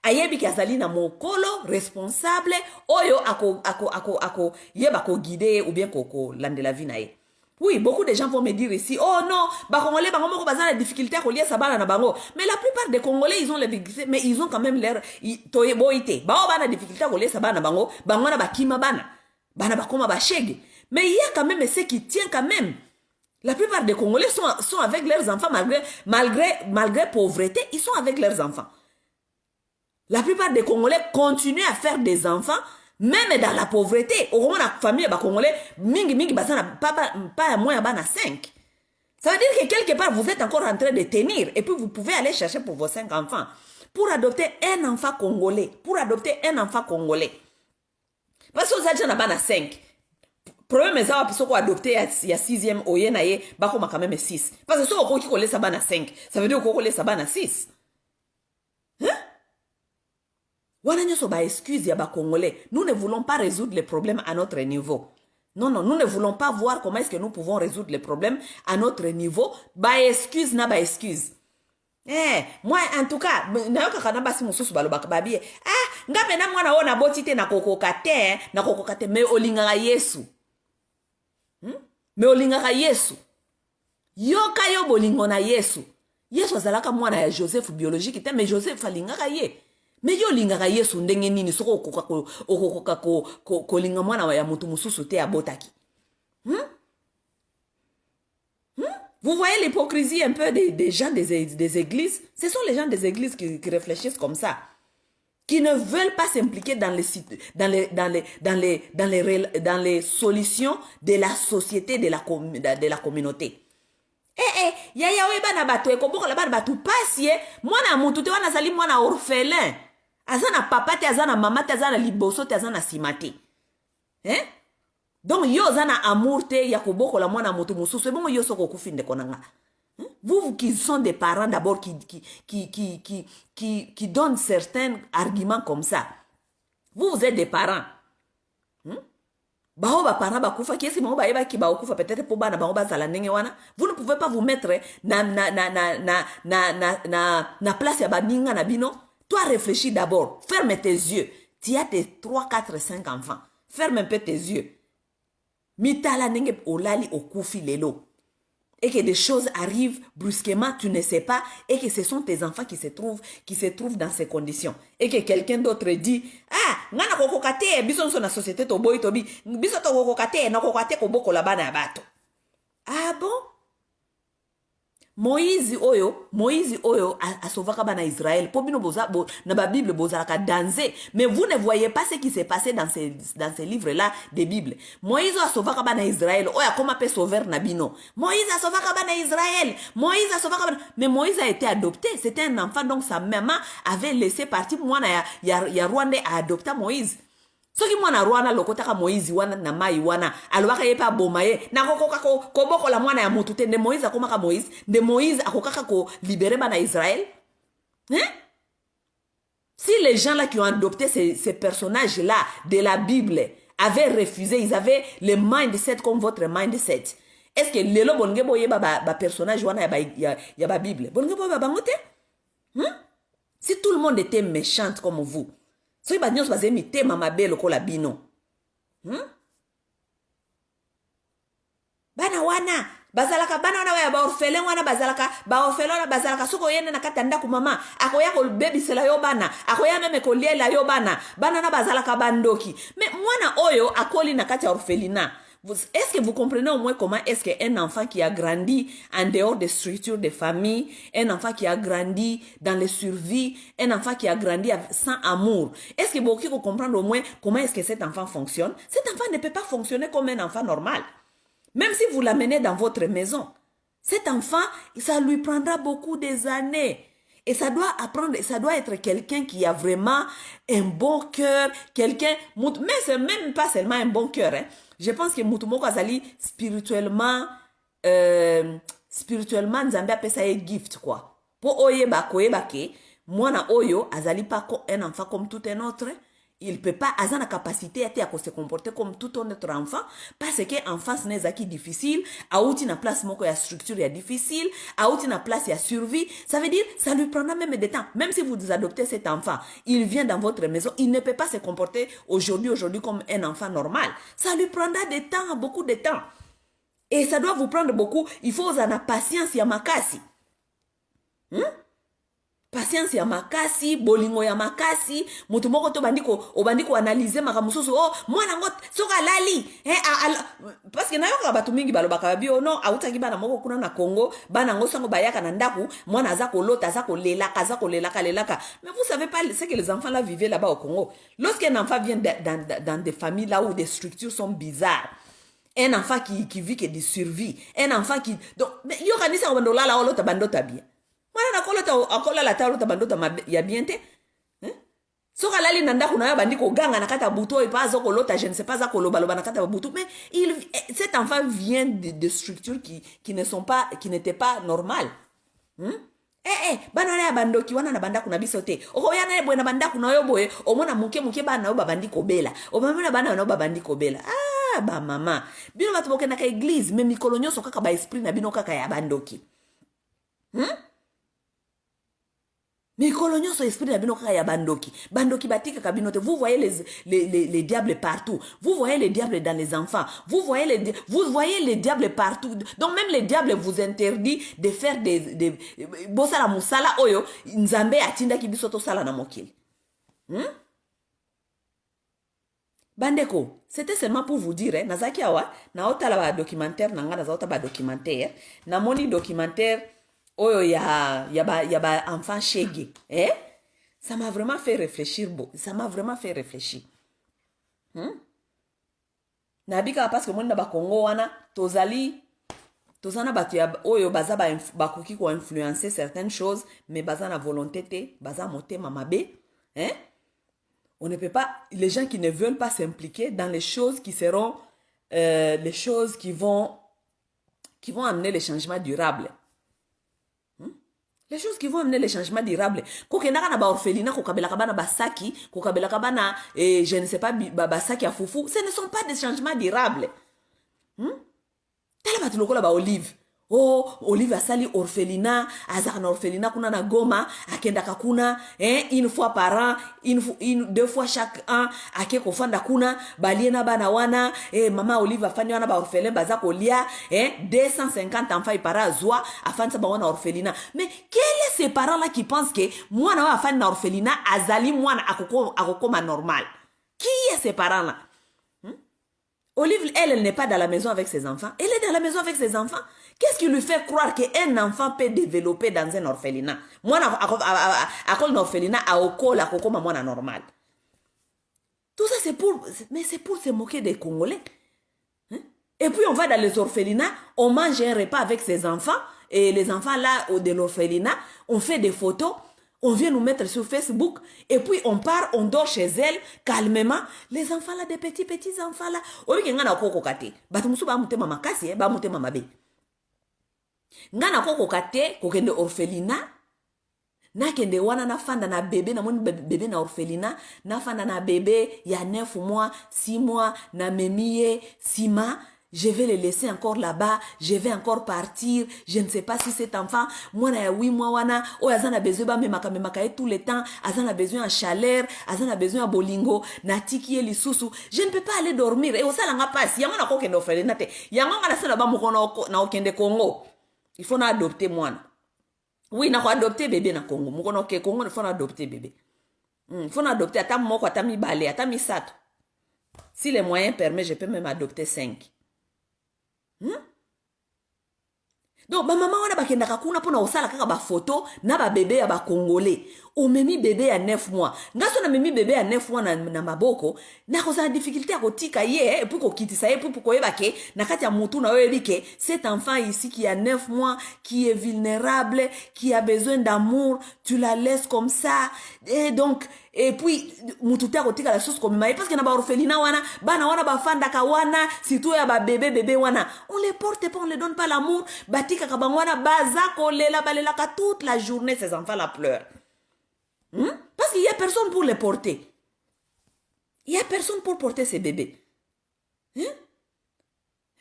Ayebi ki azali na mokolo responsable oyo ako yeba ko guider ou bien ko landela vie na ye. Oui, beaucoup de gens vont me dire ici, oh non, ba Congolais, ba Congolais, ba la difficulté à lier sabana na bango. Mais la plupart des Congolais, ils ont les difficultés, mais ils ont quand même l'air toyeboité. Ba ba na difficulté à lier sabana na bango, bango na ba kima bana, bana ba koma ba shege. Mais il y a quand même ce qui tient quand même. La plupart des Congolais sont avec leurs enfants malgré pauvreté, ils sont avec leurs enfants. La plupart des Congolais continuent à faire des enfants Même dans la pauvreté, au moins la famille congolais, mingi basana pas moins bana 5. Ça veut dire que quelque part vous êtes encore en train de tenir et puis vous pouvez aller chercher pour vos 5 enfants. Pour adopter un enfant congolais, parce que vous êtes bana 5. Problème est ça parce qu'on adopter il y a 6e au yenaye bako ma quand même 6. Parce que si on qui ça bana 5, ça veut dire qu'on ça bana 6. Hein? Nous ne voulons pas résoudre les problèmes à notre niveau. Non, nous ne voulons pas voir comment est-ce que nous pouvons résoudre les problèmes à notre niveau. Excuse. Moi, en tout cas, mais olingaka Yesu. Mais olingaka Yesu. Yoka yo bolingo na Yesu. Yesu azalaka mwana ya Joseph biologique, mais Joseph alingaka ye. Mais yo lingaka Yesu ndenge nini soko okokoka ko linga mwana ya mutu mususu te abotaki. Vous voyez l'hypocrisie un peu des gens des églises? Ce sont les gens des églises qui réfléchissent comme ça, qui ne veulent pas s'impliquer dans les solutions de la société, de la communauté. Yaya bana bato ekoboko la bana bato pasie mwana mutu te wana zali mwana orphelin azana papa te azana mama te azana liboso te azana simate. Donc yo zana amour te ya koboko la mwana mutu mususu bon yo soko kufinde konanga. Vous qui sont des parents d'abord qui donnent certains arguments comme ça. Vous êtes des parents. Vous ne pouvez pas vous mettre na place ya baninga na bino. Toi réfléchis d'abord, ferme tes yeux. Tu as tes 3, 4, 5 enfants. Ferme un peu tes yeux. Mitala nenge olali okufi lelo. Et que des choses arrivent brusquement, tu ne sais pas, et que ce sont tes enfants qui se trouvent dans ces conditions. Et que quelqu'un d'autre dit, ngana kokokate, biso na société to boy tobi, biso to kokokate, na kokokate koboko la bana bato. Ah bon? Moïse oyo a sauvé bana Israël. Pobino boza na ba Bible boza ka danser, mais vous ne voyez pas ce qui s'est passé dans ces livres là des Bibles. Moïse a sauvé bana Israël. Oya comment peut sauver nabino? Moïse a sauvé bana Israël. Moïse a sauvé bana, mais Moïse a été adopté, c'était un enfant donc sa maman avait laissé partir mwana ya Rwanda a adopté Moïse. Soki mwana Rwanda lokotaka Moïse wana na mai wana alwaka yepa bomaye na koboko la mwana ya mutu te. De Moïse akomaka Moïse, de Moïse akokaka ko libérer bana Israël. Si les gens là qui ont adopté ces personnages là de la Bible avaient refusé, ils avaient le mindset comme votre mindset, est-ce que lelo bonge boye ba personnage wana ya ba Bible bonge boye ba bangote? Si tout le monde était méchant comme vous, so ba nyos baze mite mama belo ko la bino. Bana wana bazalaka bana wana ba orphelin wana bazalaka soko yene na katanda ku mama akoya ko baby sela yo bana akoya meme ko liela yo bana na bazalaka bandoki. Mais mwana oyo akoli na kati orphelinat. Est-ce que vous comprenez au moins comment est-ce qu'un enfant qui a grandi en dehors des structures de famille, un enfant qui a grandi dans les survies, un enfant qui a grandi sans amour, est-ce que vous comprenez au moins comment est-ce que cet enfant fonctionne? Cet enfant ne peut pas fonctionner comme un enfant normal. Même si vous l'amenez dans votre maison, cet enfant, ça lui prendra beaucoup des années. Et ça doit apprendre, ça doit être quelqu'un qui a vraiment un bon cœur, quelqu'un, mais c'est même pas seulement un bon cœur, Je pense que Mutumoko Azali spirituellement Nzambe apesa ye gift quoi. Po oyeba koyeba ke mwana oyo azali pas un enfant comme tout un autre. Il peut pas avoir la capacité à se comporter comme tout un autre enfant parce que enfance n'est pas difficile, a outi na place moko ya structure ya difficile, a outi na place ya survie, ça veut dire ça lui prendra même des temps. Même si vous adoptez cet enfant, il vient dans votre maison, il ne peut pas se comporter aujourd'hui comme un enfant normal. Ça lui prendra des temps, beaucoup de temps. Et ça doit vous prendre beaucoup, il faut avoir la patience ya makasi. patience ya makasi, bolingo ya makasi, mutu moko to bandiko analyser makamususu, oh, mwana ngot, soka lali, parce que na yoka batu mingi balobaka bio, non, autaki bana moko kuna na Congo, bana ngosango bayaka na ndaku, mwana azako lota, azako lelaka. Mais vous savez pas ce que les enfants là vivaient là-bas au Congo. Lorsqu'un enfant vient dans des familles là où des structures sont bizarres, un enfant qui vit que de survie, un enfant qui, donc, yoka nisa obandola la olota bandota bien. Mwana akola la talo tabandota ya bien te. Soka lali nanda kuna ya bandiko ganga nakata buto et pas zoko lota, je ne sais pas zako loba nakata buto, mais cet enfant vient de structures qui n'étaient pas normales. Bana ya bandoki wana na banda kuna bisote. Oko yana ya bwena banda kuna yo boye, omona muke bana yo babandiko bela. Omona bana yo babandiko bela. Ah ba mama. Bino batu boke na ka église, mais mikolo nyoso kaka ba esprit na bino kaka ya bandoki. Mais coloniaux sont esprit de ya bandoki. Bandoki batika kabinote. Vous voyez les diables partout. Vous voyez les diables dans les enfants. Vous voyez les diables partout. Donc même les diables vous interdit de faire des bosala musala oyo nzambe atinda kibisoto sala na mokili. Bandeko, c'était seulement pour vous dire, nazaki awa na otala ba documentaire nanga na zota ba documentaire, na moni documentaire oyo ya ba enfant shege, ça m'a vraiment fait réfléchir, ça m'a vraiment fait réfléchir. Nabika parce que moi na ba Congo wana tozana batu ya oyo baza ba koki ko influencer certaines choses, mais baza na volonté te, baza motema mabe, on ne peut pas, les gens qui ne veulent pas s'impliquer dans les choses qui seront les choses qui vont amener les changements durables. Les choses qui vont amener les changements durables. Kokendaka na ba orphelinat, kokabelaka bana basaki, kokabelaka bana je ne sais pas basaki à foufou, ce ne sont pas des changements durables. Tala batu lokola ba Olive. Oh, Olive asali orphelinat, azaka na orphelinat kuna na Goma, akendaka kuna, une fois par an, deux fois chaque an, ake kofanda kuna, baliena bana wana, mama Olive afani wana ba orphelin bazako lia, 250 enfants ipara azwa, afani sa ba wana orphelinat. Mais quels sont ces parents là qui pensent que mwana wa afani na orphelinat azali mwana akokoma normal? Qui est ces parents là? Olive, elle n'est pas dans la maison avec ses enfants. Elle est dans la maison avec ses enfants. Qu'est-ce qui lui fait croire qu'un enfant peut développer dans un orphelinat? Moi, à cause d'un orphelinat, à Okola, comme moi, normal. Tout ça, c'est pour se moquer des Congolais. Et puis, on va dans les orphelinats, on mange un repas avec ses enfants, et les enfants là, de l'orphelinat, on fait des photos, on vient nous mettre sur Facebook, et puis on part, on dort chez elle, calmement. Les enfants là, des petits enfants là, obi ke ngana koko kate, batumusu ba mutema makasi, ba mutema mabe. Ngana koko kate, kokende orphelinat, na kende wana na fanda na bébé, na moni bébé na orphelinat, na fanda na bébé, ya 9 mois, 6 mois, na memie, 6 mois. Je vais le laisser encore là-bas, je vais encore partir, je ne sais pas si cet enfant, moi na 8 mois wana, azana besoin ba memaka tout le temps, azana besoin à chaleur, azana besoin à bolingo, na tiki lisusu, je ne peux pas aller dormir. Et osala nga passe, yanga na kokende orphelinat te, yanga nga na sala ba moko na okende Congo. Il faut na adopter moi. Oui, na ko adopter bébé na Congo. Moko na Congo, il faut na adopter bébé. Il faut na adopter ata moko ata mi balé, ata mi sato. Si les moyens permettent, je peux même adopter 5. Donc ba maman wana bakendaka kuna pona osala kaka ba photo na ba bébé ya ba congolais. O memi bébé ya 9 mois. Ngaso na memi bébé ya 9 mois na maboko, na koza difficulté à kotika ye et puis ko kitisa ye pour ko yebake na kati ya mutu na oyebike cet enfant ici qui a 9 mois, qui est vulnérable, qui a besoin d'amour, tu la laisses comme ça. Et donc et puis mututa kotika la chose comme mais parce que na ba orphelinat wana bana wana ba fanda ka wana surtout ya ba bébé wana on les porte pas, on les donne pas l'amour, batika ka bangwana baza kolela balela ka toute la journée, ces enfants là pleurent. Parce qu'il y a personne pour les porter. Il y a personne pour porter ces bébés.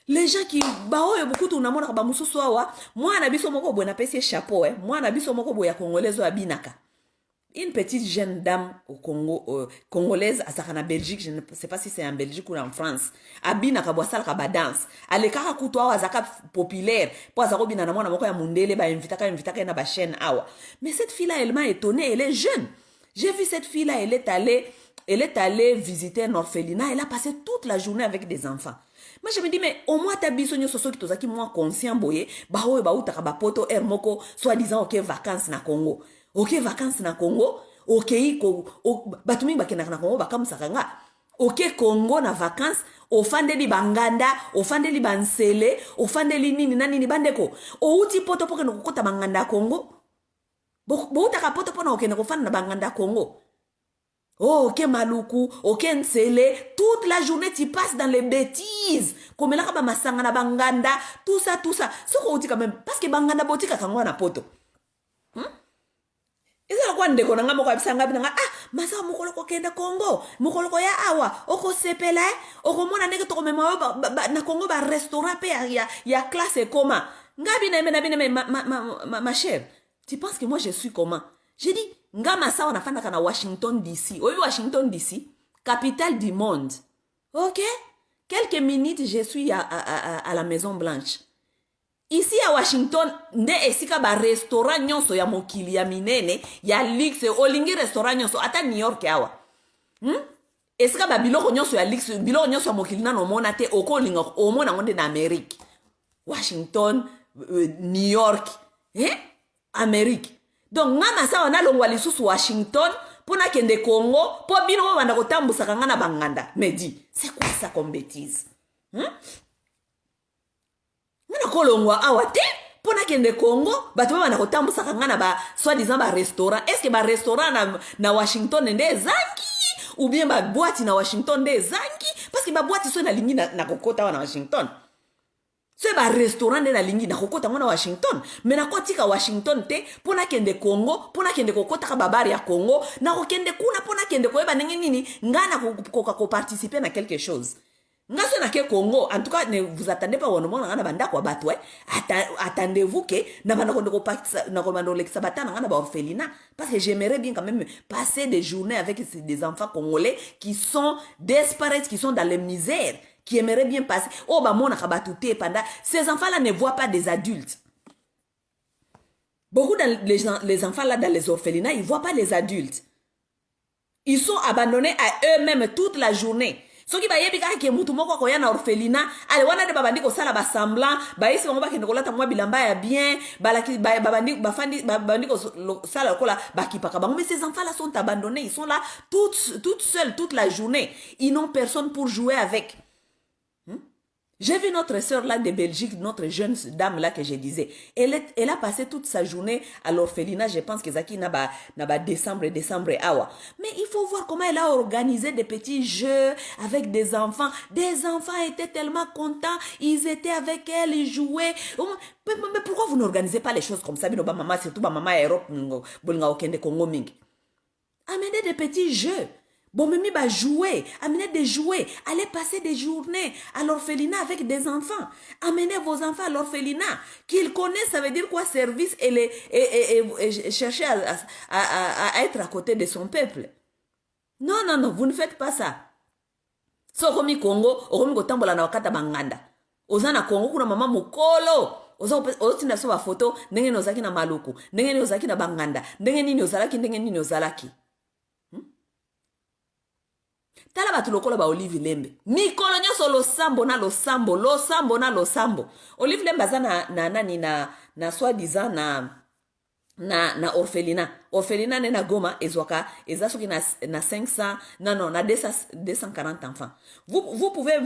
Les gens qui baoyo beaucoup tunamona ka ba mususu awa, moi na biso moko bo na pesi chapeau moi na biso moko bo ya congolais zo abinaka. Une petite jeune dame au Congo, congolaise, à Sakana Belgique, je ne sais pas si c'est en Belgique ou en France. Abina kabwasal kaba dance. Alekaka kutoa azaka populaire. Po azako bina na mwana moko ya mundele ba invitaka na ba chaîne awa. Mais cette fille là, elle m'a étonnée, elle est jeune. J'ai vu cette fille là, elle est allée visiter un orphelinat, elle a passé toute la journée avec des enfants. Moi je me dis mais au moins ta biso nyo soso kitozaki moi conscient boye, ba oyo ba utaka ba poto moko soi-disant OK vacances na Congo. OK vacances na Congo, OK batu mingi bakendaka na Congo bakamusaka nga. OK Congo na vacances, ofandeli banganda, ofandeli bansele, ofandeli nini na nini bandeko. Outi poto poke no kokota banganda Congo. Boutaka poto pona okende kofanda na banganda Congo. Oh, ok maluku, ok nsele, toute la journée tu passes dans les bêtises. Comme là kaba masanga na banganda, tout ça. Soko outi quand même parce que banganda botika kangwa na poto. Ezala kwa ndeko nanga moko abisanga binanga masa mukolo ko kenda Congo, mukolo ko ya awa, oko sepela, oko mona ndeke to komema na Congo ba restaurant pe ya classe comment. Ngabi na ma chère. Tu penses que moi je suis comment? J'ai dit nga masa wana fanda kana Washington DC. Oui, Washington DC, capitale du monde. OK? Quelques minutes je suis à la Maison Blanche. Ici à Washington, nde esika ba restaurant nyonso ya mokili ya minene, ya luxe, olingi restaurant nyonso ata New York awa. Esika ba biloko nyonso ya luxe, biloko nyonso ya mokili na no mona te okolinga omona ngonde na Amerique. Washington, New York, Amerique. Donc ngama sa wana longwa lisusu Washington pona kende Congo po bino bo banda kotambusaka nga na banganda. Mais dis, c'est quoi ça comme bêtise? Ngana kolongwa awate pona kende Congo bato banda kotambusaka nga na ba soi-disant ba restaurant. Est-ce que ba restaurant na Washington nde zangi ou bien ba boîte na Washington nde zangi parce que ba boîte so na lingi na kokota wana Washington. C'est un restaurant de la ligne na kokota ngona Washington. Mais na kotika Washington te pona kende Congo, pona kende kokota ka babari ya Congo, na kokende kuna pona kende koyeba ndenge nini ngana ko participer na quelque chose. Ngaso na ke Congo, en tout cas ne vous attendez pas wono mona ngana banda kwa batu attendez-vous que na banda ko participer na ko banda lekisa batana ngana ba orphelinat parce que j'aimerais bien quand même passer des journées avec des enfants congolais qui sont disparus, qui sont dans la misère, qui aimeraient bien passer. Oh, bah, mon akabatouté pendant. Ces enfants-là ne voient pas des adultes. Beaucoup de les enfants là dans les orphelinats, ils ne voient pas les adultes. Ils sont abandonnés à eux-mêmes toute la journée. Ce qui va y avoir qui est moutumoko koya na orphelinat, allez wana de babandi ko sala ba semblant, ba isi bango ba kende kolata mwa bilamba ya bien, balaki babandi babandi ko sala kola ba kipaka bango. Mais ces enfants là sont abandonnés, ils sont là toutes seuls toute la journée. Ils n'ont personne pour jouer avec. J'ai vu notre sœur là de Belgique, notre jeune dame là que je disais. Elle a passé toute sa journée à l'orphelinat, je pense que Zaki n'a pas décembre awa. Mais il faut voir comment elle a organisé des petits jeux avec des enfants. Des enfants étaient tellement contents, ils étaient avec elle, ils jouaient. Mais pourquoi vous n'organisez pas les choses comme ça? Maman, surtout maman Europe, Congo Ming. Amenez des petits jeux. Bon, Mimi va jouer, amenez des jouets, allez passer des journées à l'orphelinat avec des enfants. Amenez vos enfants à l'orphelinat. Qu'ils connaissent, ça veut dire quoi, service et chercher à être à côté de son peuple. Non, vous ne faites pas ça. So, comme Congo, comme Gotambola na wakata banganda. Ozana Congo, kuna mama mukolo. Otina so ba photo, ndenge nozaki na maluku, ndenge nozaki na banganda, ndenge nini ozalaki. Tala batu lokola ba Olive Lembe. Mikolo nyoso lo sambo. Olive Lembe aza na nani na soi-disant na orphelinat. Orphelinat ne na Goma ezwaka ezasoki na 500 na 240 enfants. Vous pouvez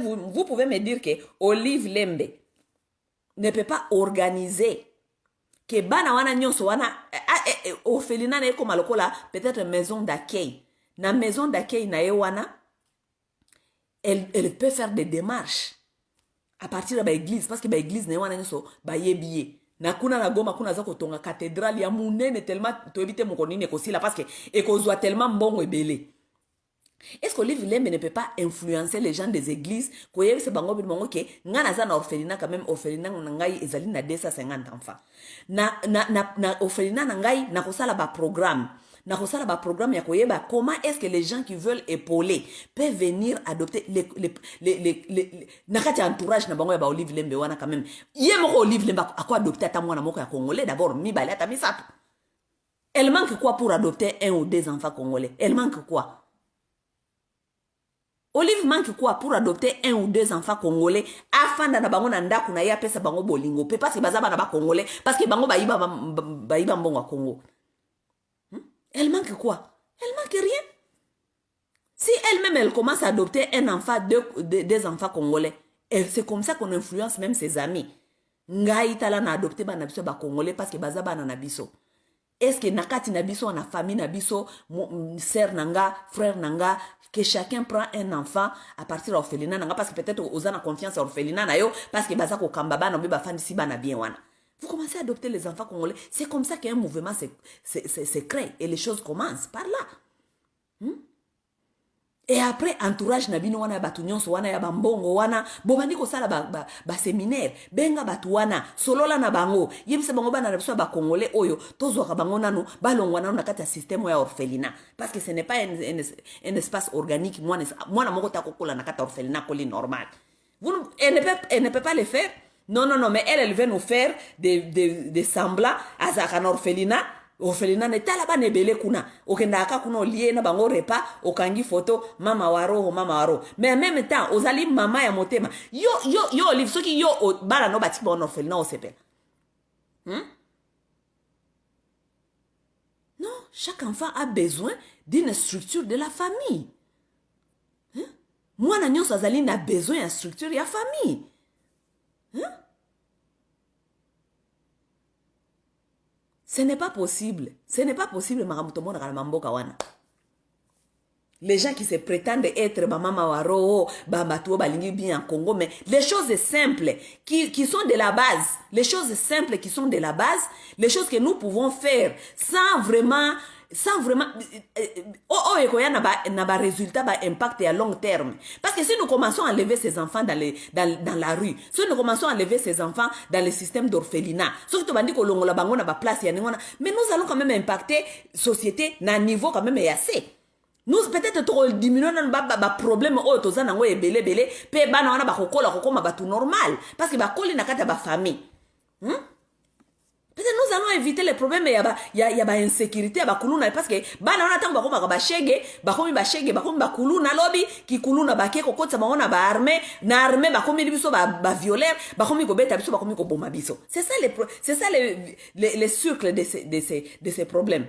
me dire que Olive Lembe ne peut pas organiser que bana wana nyonso wana orphelinat na eko malokola peut-être maison d'accueil. Na maison d'accueil na wana elle peut faire des démarches à partir de l'église parce que l'église ne wana nso ba yebiye na kuna na Goma kuna za kotonga cathédrale ya munene tellement to ebite mokonini ekosila parce que ekozwa tellement mbongo ebele. Est-ce que Olive Lembe ne peut pas influencer les gens des églises koye se bango bimongo ke ngana za na orphelinat quand même orphelinat ngai ezali na 250 enfants na orphelinat ngai na kosala ba programme na kosala ba programme ya koyeba comment est-ce que les gens qui veulent épauler peuvent venir adopter na kati ya entourage na bango ya ba Olive Lembe wana quand même ye moko Olive Lembe ako adopter ata mwana moko ya congolais d'abord mibale ata misato. Elle manque quoi pour adopter un ou deux enfants congolais? Elle manque quoi? Olive manque quoi pour adopter un ou deux enfants congolais afin na bango na ndaku na ya pesa bango bolingo pe parce que bazaba na ba congolais parce que bango baïba mbongo à Congo. Elle manque quoi? Elle manque rien. Si elle-même elle commence à adopter un enfant deux enfants congolais, c'est comme ça qu'on influence même ses amis. Ngai tala na adopter ba na biso ba congolais parce que bazaba na biso. Est-ce que nakati na biso na famille na biso sœur nanga frère nanga que chacun prend un enfant à partir de l'orphelinat nanga parce que peut-être aux ana confiance à l'orphelinat na yo parce que bazako kambaba na beba fandi si bana bien wana. Vous commencez à adopter les enfants congolais, c'est comme ça qu'un mouvement se crée et les choses commencent par là. Et après entourage na bino wana batu nyonso wana ya bambongo wana bobandi ko sala ba séminaire benga batu wana solola na bango yebisa bango bana na biso ba congolais oyo tozwaka bango nanu balongwa nanu na kati ya système ya orphelinat parce que ce n'est pas un espace organique mwana moko ta kokola na kati ya orphelinat koli normal. Elle ne peut pas le faire. Non, mais elle veut nous faire des semblants à un orphelinat. Orphelinat ne talaba ne bele kuna. Okenda aka kuna lié na bango repas, okangi photo, mama waro. Mais en même temps, ozali mama ya motema. Yo, Olive, soki yo, bala no bati bon orphelinat au CP. Non, chaque enfant a besoin d'une structure de la famille. Moi, na azali na besoin d'une structure de la famille. Ce n'est pas possible. Ce n'est pas possible, Maramutomo na Mamboka wana. Les gens qui se prétendent être Bamama Waro, Bamatuo, Balingi bien en Congo, mais les choses simples qui sont de la base, les choses simples qui sont de la base, les choses que nous pouvons faire sans vraiment n'a pas résultat, pas impact à long terme. Parce que si nous commençons à enlever ces enfants dans la rue, si nous commençons à enlever ces enfants dans le système d'orphelinat, mais nous allons quand même impacter la société à un niveau quand même assez. Nous peut-être trop diminuer notre problème au tozana ngo ebele pe bana wana bakokola kokoma batu normal parce que bakoli na kata ba famille. Peut-être nous allons éviter les problèmes y a insécurité ya bakuluna parce que bana wana tango bakoma ba shege bakomi bakuluna lobby ki kuluna bake kokotsa baona ba armée na armée bakomi biso ba violer bakomi ko beta biso bakomi ko bomba biso. C'est ça les cercles de ces problèmes.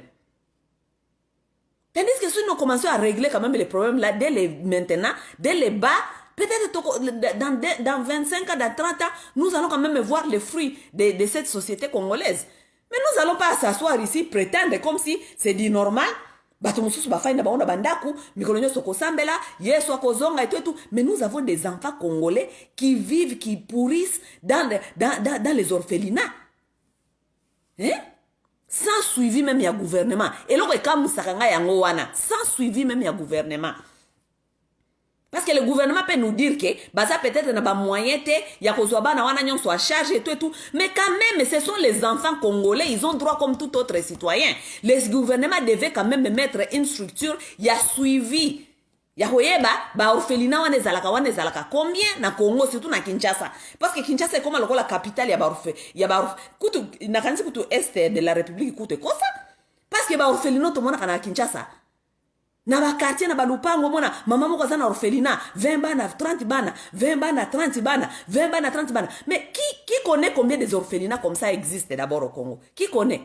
Tandis que si nous commençons à régler quand même les problèmes là, maintenant, dès les bas, peut-être dans 25 ans, dans 30 ans, nous allons quand même voir les fruits de cette société congolaise. Mais nous n'allons pas s'asseoir ici, prétendre comme si c'est du normal. Mais nous avons des enfants congolais qui vivent, qui pourrissent dans les orphelinats. Hein? Sans suivi même ya gouvernement. Et là, comme Sakanga yango wana, sans suivi même ya gouvernement. Parce que le gouvernement peut nous dire que ça peut-être n'a pas moyen te ya kozwa na wana nyon soit charge et tout, mais quand même ce sont les enfants congolais, ils ont droit comme tout autre citoyen. Le gouvernement devait quand même mettre une structure ya suivi. Ya koyeba ba orphelinat wana ezalaka combien na Congo surtout na Kinshasa parce que Kinshasa est comme la capitale ya ba kutu na kanisi kutu est de la République kutu kosa parce que ba orphelinat to mona kana Kinshasa na ba quartier na ba lupango mona mama moko za na orphelinat 20 bana 30 bana 20 bana 30 bana 20 bana 30 bana mais qui connaît combien des orphelinats comme ça existent d'abord au Congo? Qui connaît?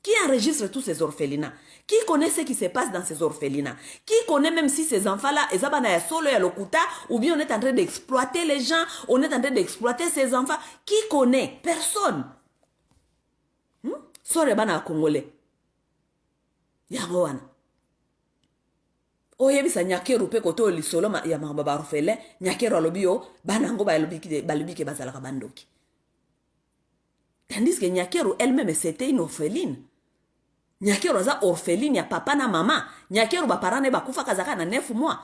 Qui enregistre tous ces orphelinats? Qui connaît ce qui se passe dans ces orphelinats? Qui connaît même si ces enfants-là, ou bien on est en train d'exploiter les gens, on est en train d'exploiter ces enfants? Qui connaît? Personne. Sorebana Congolais. Yangoana. Oyebisa nyakeru pe koto lisolo ya mamba orphelin, nyakeru alobio, banango balobiki bazalaka bandoki. Tandis que Nyakeru elle-même c'était une orpheline. Nyakeru za orpheline ya papa na maman. Nyakeru ba parents ne ba kufa kazaka na 9 mois.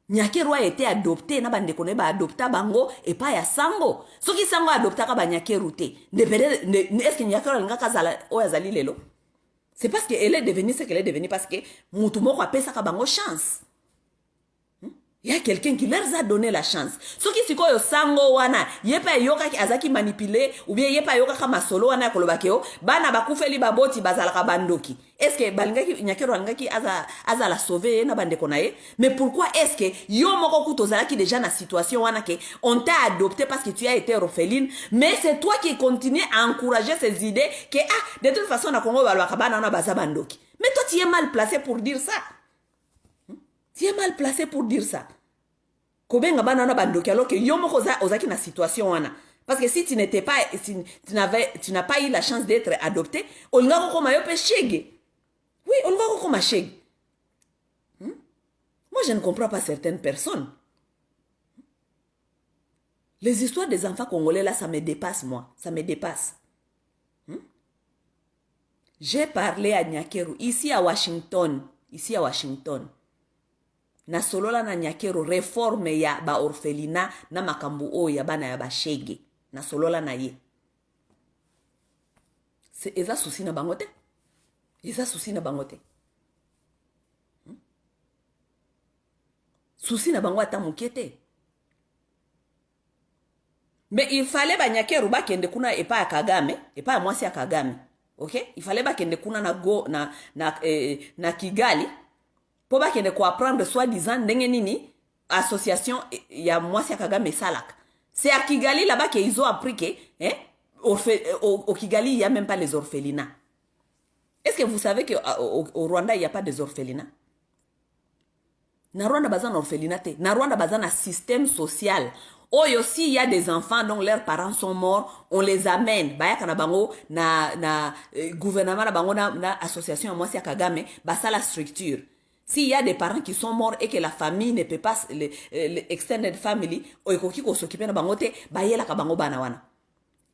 Nyakeru a été adopté na bande ko ne ba adopta bango et pas ya sango. Soki sango adopta ka ba Nyakeru te. Est-ce que Nyakeru nga kazala o yazali lelo? C'est parce qu'elle est devenue ce qu'elle est devenue, parce que Moutoumoko a payé sa chance. Il y a quelqu'un qui leur a donné la chance. Ce qui si koyo sango wana, yepa yoka ki azaki manipulé, ou bien yepa yoka kama solo wana kolobakeo, bana bakufeli baboti bazalaka bandoki. Est-ce que balingaki nyakero balingaki aza la sauver na bande konaye? Mais pourquoi est-ce que yo moko kutozalaki déjà na situation wana que on t'a adopté parce que tu as été orpheline, mais c'est toi qui continues à encourager ces idées que de toute façon na Congo balwaka bana na baza bandoki. Mais toi tu es mal placé pour dire ça. Tu es mal placé pour dire ça. Kobenga bana na bandoki alors que yo moko ozaki na situation wana. Parce que si tu n'étais pas, tu n'as pas eu la chance d'être adopté, on nga koma yo pe shege. Oui, on nga koma shege. Moi je ne comprends pas certaines personnes. Les histoires des enfants congolais là, ça me dépasse moi, ça me dépasse. J'ai parlé à Nyakeru ici à Washington. Na solola na Nyakeru réforme ya ba orphelina na makambu o ya bana ya ba shege. Na solola na ye. C'est eza souci na bangote. Eza souci na bangote. Souci na bango ata mukete. Mais il fallait ba Nyakeru ba kende kuna epa ya Kagame, epa ya mwasi ya Kagame. OK? Il fallait ba kende kuna na Kigali. Pour ba kende ko apprendre soi-disant ndenge nini association ya mwasi ya Kagame salak. C'est à Kigali là-bas qu'ils ont appris que au Kigali il y a même pas les orphelinats. Est-ce que vous savez que au Rwanda il y a pas des orphelinats? Na Rwanda bazan orphelinat te. Na Rwanda bazan un système social. Oh, aussi il y a des enfants dont leurs parents sont morts, on les amène. Baya kana bango na gouvernement na bango na association ya mwasi ya Kagame, ba ça la structure. S'il y a des parents qui sont morts et que la famille ne peut pas, l'extended family, oikoki ko s'occuper na bango te, bayela ka bango bana wana.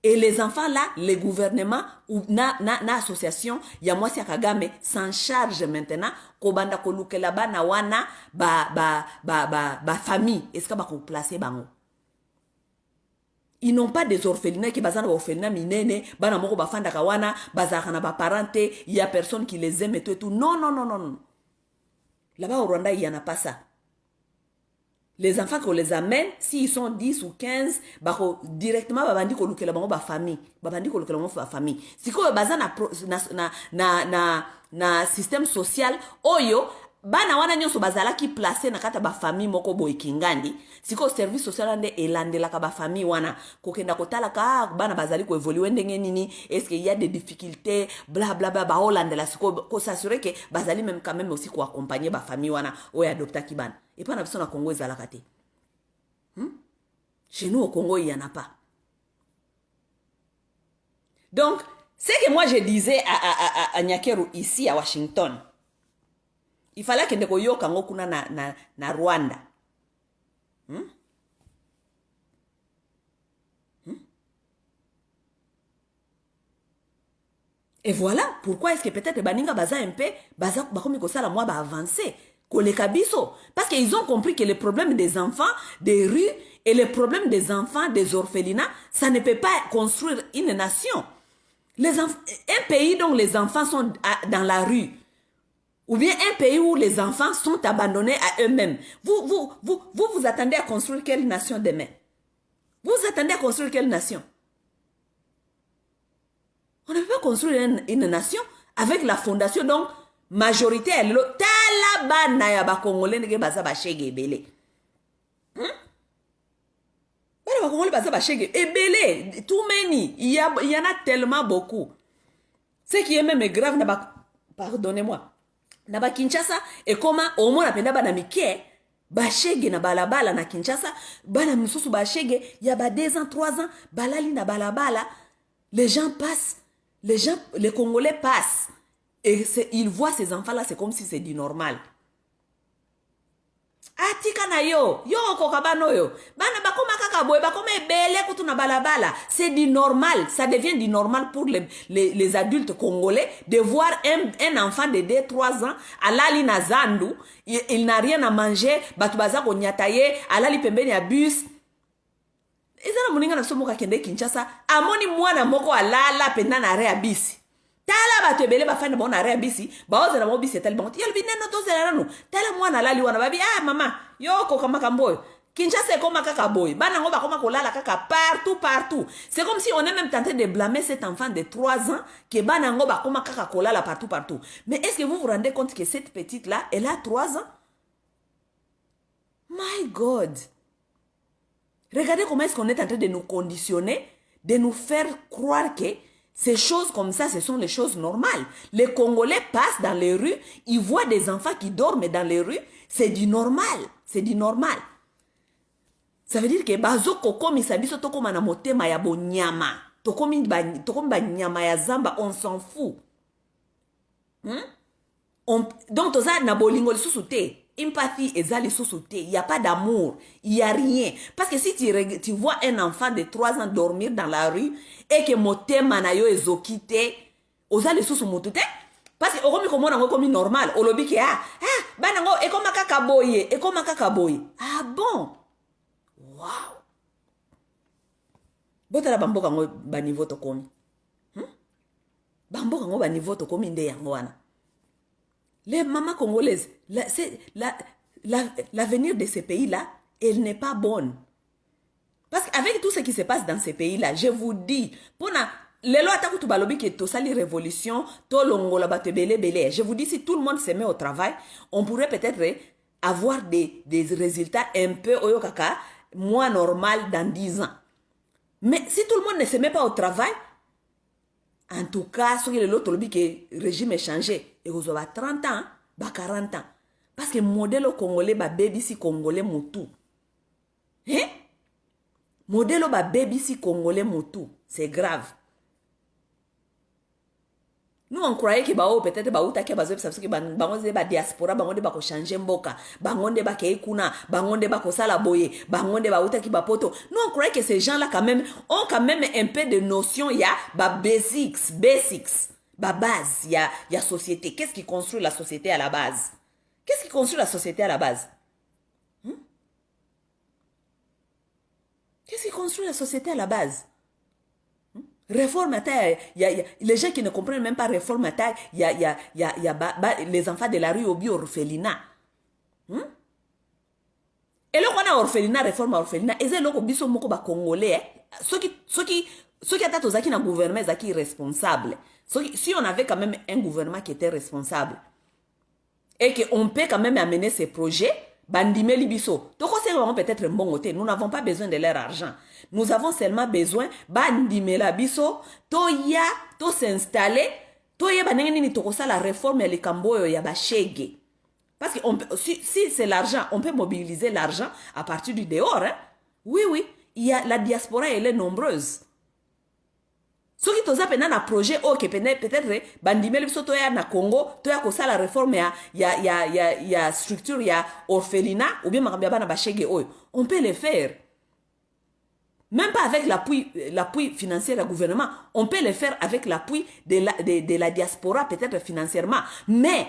Et les enfants là, les gouvernements ou na association ya mwasi ya Kagame s'en charge maintenant ko banda ko lukela bana wana ba famille. Est-ce que ba ko placer bango? Ils n'ont pas des orphelinats qui bazana orphelinat minene, bana moko ba fanda ka wana, bazaka na ba parenté, il y a personne qui les aime et tout. Non. Là-bas au Rwanda, il n'y en a pas ça. Les enfants qu'on les amène, s'ils sont 10 ou 15, directement, babandi ko lukela bango ba famille. Babandi ko lukela bango ba famille. Si ko bazana na système social, oyo, bana wana nyonso bazala ki placé na kata ba famille moko boy kingandi. Si ko service social ande elande la ka ba famille wana, ko kenda ko tala ka bana bazali ko évoluer ndenge nini, est-ce qu'il y a des difficultés, bla bla bla, ba holande la ko s'assurer que bazali même quand même aussi ko accompagner ba famille wana o ya adopta ki bana. Et pas na biso na Congo ezala kate. Chez nous au Congo il y en a pas. Donc, ce que moi je disais à Nyakeru ici à Washington, il fallait que ndeko yo kango kuna na Rwanda. Et voilà pourquoi est-ce que peut-être baninga baza un peu baza bakomi ko sala moi ba avancer koleka biso, parce qu'ils ont compris que le problème des enfants des rues et le problème des enfants des orphelinats, ça ne peut pas construire une nation. Un pays dont les enfants sont dans la rue, ou bien un pays où les enfants sont abandonnés à eux-mêmes. Vous attendez à construire quelle nation demain? Vous attendez à construire quelle nation? On ne peut pas construire une nation avec la fondation, donc, majorité, elle est talabana ya ba Congolais nege baza ba shege ebele. Ba Congolais baza ba shege ebele, too many, il y en a tellement beaucoup. Ce qui est même grave, pardonnez-moi, na ba Kinshasa, et comment au moins napenda bana mike ba shege na balabala na Kinshasa, bana misusu ba shege ya ba 2 ans 3 ans balali na balabala, les gens passent, les Congolais passent et ils voient ces enfants là, c'est comme si c'est du normal. Atika na yo kokabano yo bana bakoma kaka boy bakoma ebele kutu na balabala, c'est du normal, ça devient du normal pour les adultes congolais de voir un enfant de 2-3 ans alali na zandu, il n'a rien à manger, batu baza ko nyataye alali pembeni ya bus. Ezana muninga na somo ka kende Kinshasa amoni mwana moko alala penda na rea bisi tala bato ebele bafani bango na rea bisi baozela bango bisi etali bango yalobi neno tozela nanu tala mwana alali wana babi mama yo koka makambo oyo Kinshasa ekoma kaka boy bana yango bakoma kolala kaka partout c'est comme si on est même tenté de blâmer cet enfant de 3 ans que bana yango bakoma kaka kolala partout mais est-ce que vous vous rendez compte que cette petite là elle a 3 ans? My God, regardez comment est-ce qu'on est en train de nous conditionner, de nous faire croire que ces choses comme ça, ce sont les choses normales. Les Congolais passent dans les rues, ils voient des enfants qui dorment dans les rues, c'est du normal, c'est du normal. Ça veut dire que bazo kokomi sabiso tokoma na motema ya bonyama, tokomi ba nyama ya zamba, on s'en fout. Donc toza na bolingo lisusu te. Empathie ezali lisusu te, il y a pas d'amour, il y a rien. Parce que si tu vois un enfant de 3 ans dormir dans la rue et que motema na yo ezokite, ozali lisusu mutu te. Parce que okomi komona ngo komi normal, olobi ke bana ngo ekoma kaka boye. Ah bon? Wow. Botala bamboka ngo ba niveau to komi. Bamboka ngo ba niveau to komi nde yango wana. Les mamans congolaises, l'avenir de ces pays-là, elle n'est pas bonne. Parce qu'avec tout ce qui se passe dans ces pays-là, je vous dis, je vous dis, si tout le monde se met au travail, on pourrait peut-être avoir des résultats un peu moins normal dans 10 ans. Mais si tout le monde ne se met pas au travail, en tout cas, si le régime est changé, et vous avez 30 ans, 40 ans. Parce que le modèle congolais, baby si congolais moutou. Hein? Modèle baby si congolais moutou. C'est grave. Nous, on croyait que peut-être que diaspora, ko changer mboka, kuna, boye, poto. Nous, on croyait que ces gens-là ont quand même un peu de notion, il y a basics, base, il y a société. Qu'est-ce qui construit la société à la base? Qu'est-ce qui construit la société à la base? Qu'est-ce qui construit la société à la base? Réforme à taille, les gens qui ne comprennent même pas réforme à taille, il y a les enfants de la rue au bio-orphelinat. Et là, on a orphelinat, réforme à orphelinat, et c'est là qu'on biso moko ba congolais, ceux qui attendent aux acquis dans le gouvernement, ils sont responsables. Si on avait quand même un gouvernement qui était responsable, et qu'on peut quand même amener ces projets, bandime libiso. Donc, peut-être un bon côté. Nous n'avons pas besoin de leur argent. Nous avons seulement besoin bandime la biso, toya, to s'installer, toya banengeni ni toko la réforme et le camboyo ya ba shege. Parce que si c'est l'argent, on peut mobiliser l'argent à partir du dehors. Hein? Oui, la diaspora, elle est nombreuse. Ce qui toza pena na projet peut-être bandimeli biso toya na Congo toya ko sala réforme ya structure ya orphelinat ou bien makambia bana bashege oyo on peut le faire même pas avec l'appui financier du gouvernement, on peut le faire avec l'appui de la diaspora peut-être financièrement, mais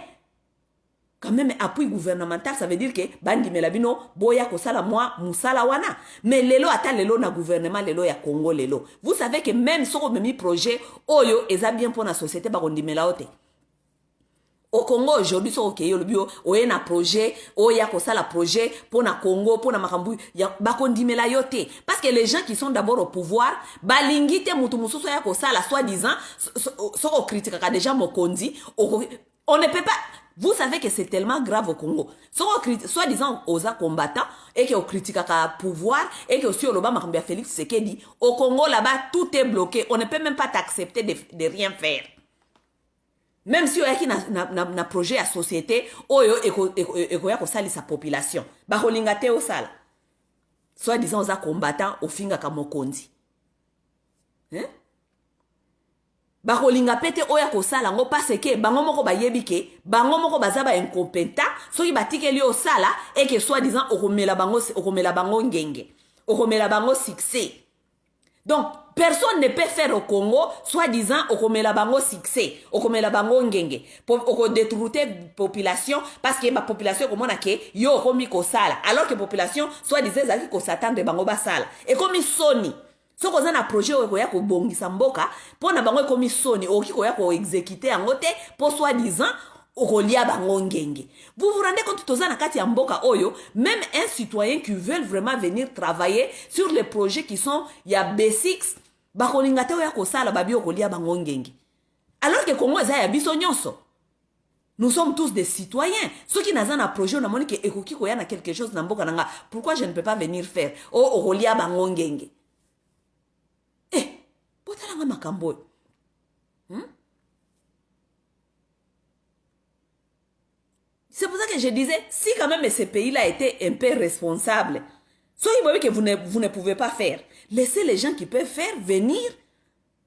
quand même appui gouvernemental, ça veut dire que bandi melabino boya ko sala moi musala wana. Mais lelo ata lelo na gouvernement lelo ya Congo lelo. Vous savez que même si on mis projet oyo eza bien pour la société ba kondi melaote. Au Congo aujourd'hui so okay yo le bio oye na projet oya ko sala projet pour na Congo pour na makambu ya ba kondi melayote parce que les gens qui sont d'abord au pouvoir balingite mutu mususu ya ko sala soi-disant so critique ka déjà mokondi on ne peut pas. Vous savez que c'est tellement grave au Congo. Soit-disant aux combattants et que critique à pouvoir et que aussi au Lobama comme Félix Tshisekedi, au Congo là-bas tout est bloqué. On ne peut même pas t'accepter de rien faire. Même si on a un projet à société, oyo ekoya ko sali sa population. Ba holingate au sala. Soit-disant aux combattants au finga kamokondi. Hein? Bakolinga pete oya kosala ngo parce que bango moko bayebi ke bango moko bazaba incompétent soki batikeli osala et que soi-disant okomela bango ngenge okomela bango succès. Donc personne ne peut faire au Congo soi-disant okomela bango succès okomela bango ngenge pour détruire population parce que ma population komona ke yo komi kosala alors que population soi-disant zaki ko s'attendre bango basala et comme soni Soko oza na projet oyo koya ko bongisa mboka, po na bango ekomi soni, oki koya ko exécuter yango te, po soi-disant okolia bango ngenge. Vous vous rendez compte toza na kati ya mboka oyo, même un citoyen qui veut vraiment venir travailler sur les projets qui sont ya basics, bakolinga te oya kosala babi okolia bango ngenge. Alors que Congo eza ya biso nyonso. Nous sommes tous des citoyens. Ceux qui n'ont pas un projet, on a dit que ekoki koya na quelque chose na mboka nanga. Pourquoi je ne peux pas venir faire? Oh, okolia bango ngenge. Eh, botalanga makambo. C'est pour ça que je disais, si quand même ce pays-là était un peu responsable, soyez voyez que vous ne pouvez pas faire. Laissez les gens qui peuvent faire venir,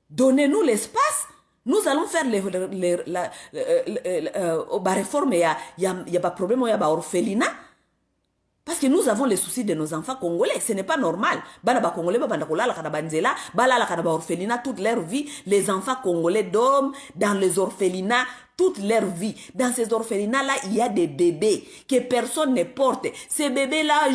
donnez-nous l'espace. Nous allons faire la réforme, il y a pas problème, il y a pas orphelinat. Parce que nous avons les soucis de nos enfants congolais. Ce n'est pas normal. Bana ba congolais ba banda kolala kana banzela, balala kana ba orphelinat toute leur vie. Les enfants congolais dorment dans les orphelinats toute leur vie. Dans ces orphelinats-là, il y a des bébés que personne ne porte. Ces bébés-là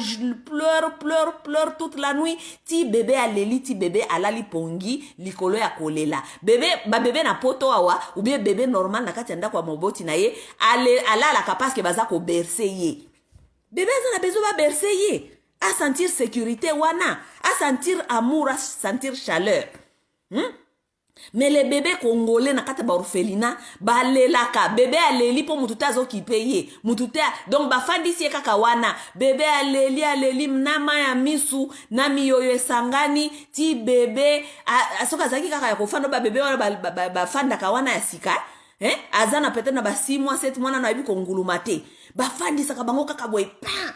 pleurent toute la nuit. Ti bébé à l'eli, ti bébé à la lipongi, likolo ya kolela. Bébé, ba bébé na poto awa, ou bien bébé normal na kati anda kwa moboti na ye, ala la capacité que baza ko bercer ye. Bébé a besoin de bercer, à sentir sécurité wana, à sentir amour, à sentir chaleur. Mais les bébés congolais na kata ba orphelinat, ba lelaka, bébé aleli po mututa zo ki paye, mututa donc ba fandi sie kaka wana, bébé aleli mnama ya misu, nami yoyo sangani, ti bébé asoka zaki kaka ya kofanda ba bébé wana ba fanda ka wana ya sika. Azana peut-être na ba 6 mois 7 mois na yebi kongulumate. Bafandi saka bango kaka boy pa.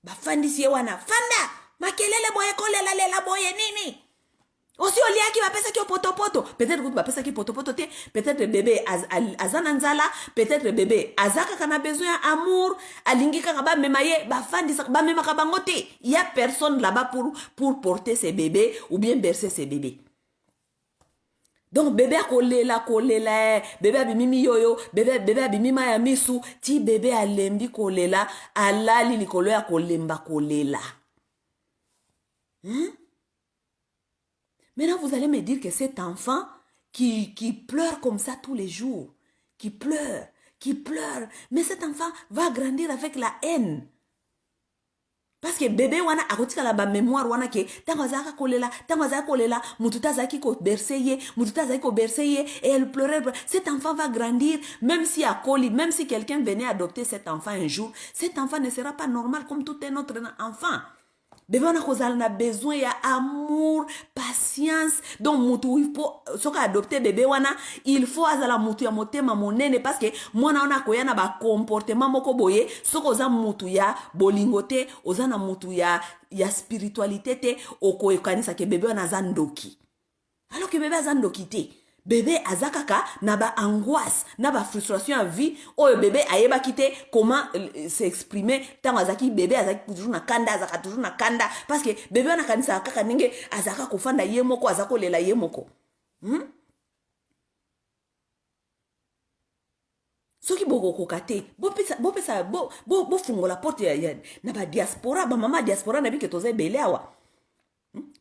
Bafandi sie wana fanda. Makelele boye kolela lela boye nini. Osi oliaki bapesa ki poto. Peut-être que bapesa ki poto te. Peut-être bébé azana nzala, peut-être bébé azaka kana besoin amour, alingi kaka ba memaye, bafandi saka ba memaka bango te. Il y a personne là-bas pour porter ses bébés ou bien bercer ses bébés. Donc bébé kolela, bébé abimimi yoyo, bébé abimima ya misu, ti bébé alembi kolela, alali likolo ya kolemba kolela. Maintenant vous allez me dire que cet enfant qui pleure comme ça tous les jours, qui pleure, mais cet enfant va grandir avec la haine. Parce que bébé wana akotika la ba mémoire wana ke tango zaka kolela mututa zaki ko berceye et elle pleurait. Cet enfant va grandir même si à coli, même si quelqu'un venait adopter cet enfant un jour, cet enfant ne sera pas normal comme tout un autre enfant. Bébé wana kozala na besoin ya amour, patience. Donc mutu il faut soka adopter bébé wana, il faut azala mutu ya motema monene parce que mwana wana koya na ba comportement moko boye, soko oza mutu ya bolingote, oza na mutu ya spiritualité te, oko ekanisa ke bébé wana za ndoki. Alors que bébé aza ndoki te. Bébé azakaka na ba angoisse, na ba frustration à vie, oyo bébé ayeba kite comment s'exprimer tant azaki bébé azaki toujours na kanda parce que bébé na kanisa kaka ninge azaka kofanda yemoko azako lela yemoko. Soki boko kokate, bo fungola porte ya na ba diaspora, ba mama diaspora na bi ke toze bele awa.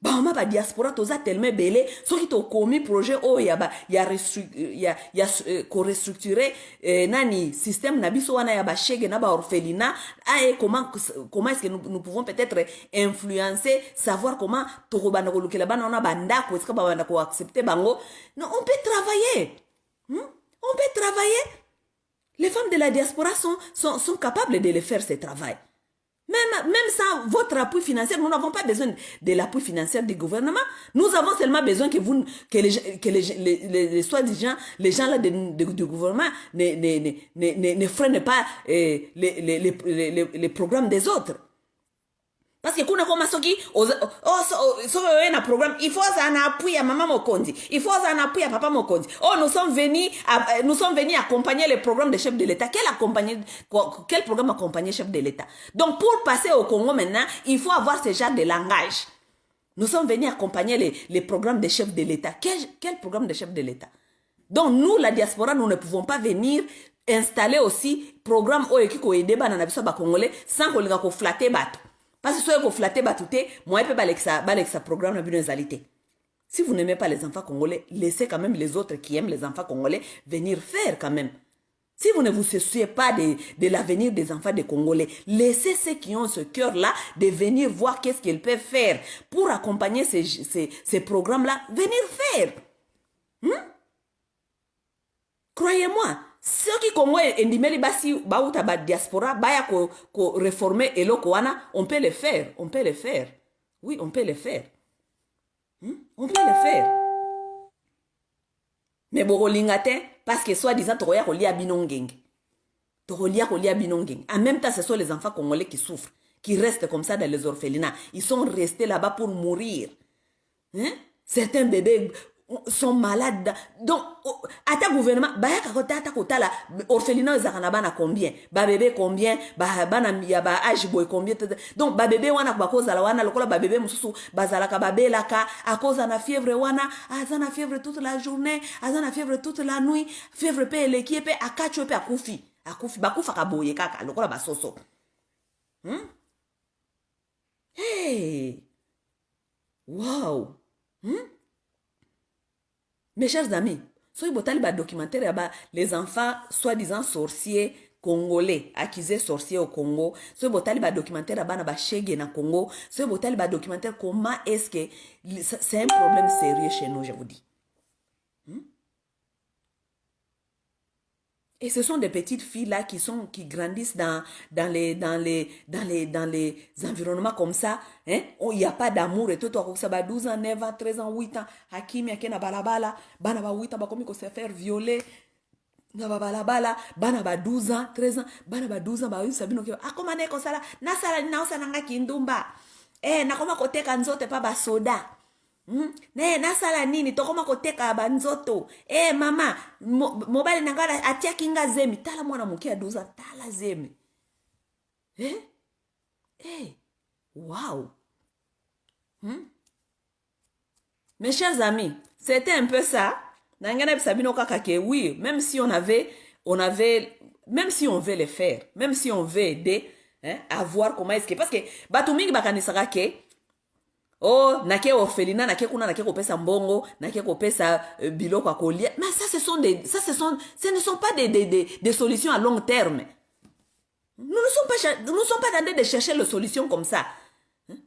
Bah ma diaspora toza tellement belé ceux qui t'ont commis projet oh ya ko restructurer nani système na biso wana ya ba chege na ba orphelinat comment est-ce que nous pouvons peut-être influencer savoir comment to bana ko lukela bana na banda ko est-ce que bana ko accepter bango. Non, on peut travailler. On peut travailler. Les femmes de la diaspora sont capables de le faire ce travail. Même sans votre appui financier, nous n'avons pas besoin de l'appui financier du gouvernement. Nous avons seulement besoin que les soi-disant les gens là du gouvernement ne freinent pas les programmes des autres. Parce que kuna koma soki un programme, il faut un appui à maman Mokondi, il faut un appui à papa Mokondi. Nous sommes venus accompagner les programmes des chefs de l'État. Quel programme accompagner chef de l'État? Donc pour passer au Congo maintenant, il faut avoir ce genre de langage. Nous sommes venus accompagner les programmes des chefs de l'État. Quel programme des chefs de l'État? Donc nous, la diaspora, nous ne pouvons pas venir installer aussi programme Oekiko et débat dans la biso ba congolais sans qu'on les flatter bateau. Parce que si vous flattez batouté, moi je peux pas l'exa programme na bino ezalité. Si vous n'aimez pas les enfants congolais, laissez quand même les autres qui aiment les enfants congolais venir faire quand même. Si vous ne vous souciez pas de l'avenir des enfants des Congolais, laissez ceux qui ont ce cœur-là de venir voir qu'est-ce qu'ils peuvent faire pour accompagner ces programmes-là, venir faire. Croyez-moi, ceux qui Congolais endimeli basi bauta ba diaspora baya ko réformer eloko wana, on peut le faire, on peut le faire. Oui, on peut le faire. On peut le faire. Mais borolingate parce que soi-disant toroya kolia binongeng. Torolia kolia binongeng. En même temps, ce sont les enfants congolais qui souffrent, qui restent comme ça dans les orphelinats. Ils sont restés là-bas pour mourir. Certains bébés sont malades. Donc, à ta gouvernement, baya kakota ta kota la orphelinat ezakana bana combien? Ba bébé combien? Ba bana ya ba âge boy combien? Donc ba bébé wana kwa koza la wana lokola ba bébé mususu bazalaka ba belaka à cause na fièvre wana, azana fièvre toute la journée, azana fièvre toute la nuit, fièvre pe eleki pe akacho pe akufi. Akufi bakufa ka boye kaka lokola ba soso. Hey! Wow! Mes chers amis, soyez botali ba documentaire yaba les enfants soi-disant sorciers congolais accusés sorciers au Congo. Soyez botali ba documentaire yaba na ba shege na Congo. Soyez botali ba documentaire comment est-ce que c'est un problème sérieux chez nous, je vous dis. Et ce sont des petites filles là qui grandissent dans les environnements comme ça. Il n'y a pas d'amour et tout. Ça va 12 ans, 9 ans, 13 ans, 8 ans. Hakimi, Akena Balabala. Bana ba 8 ans, comme il se faire violer. Balabala. Bana ba 12 ans, 13 ans. Bana ba 12 ans, ba sabino ki. Akoma ne ko sala. Na sala ni na osana nga kindumba. Na koma koteka nzote pa ba soda. Nasala nini tokoma koteka banzoto mama mobali nangala atia kinga zemi tala mwana mukia 12 ans tala zemi wow Mes chers amis, c'était un peu ça. Nangana sabino kaka ke oui, même si même si on veut le faire, même si on veut aider à voir comment est-ce que parce que batumingi bakanisaka ke oh, nake orphelinat, nake kuna, nake kopesa mbongo, nake kopesa biloko kolia. Mais ça, ce ne sont pas des solutions à long terme. Nous ne sommes pas en train de chercher les solutions comme ça.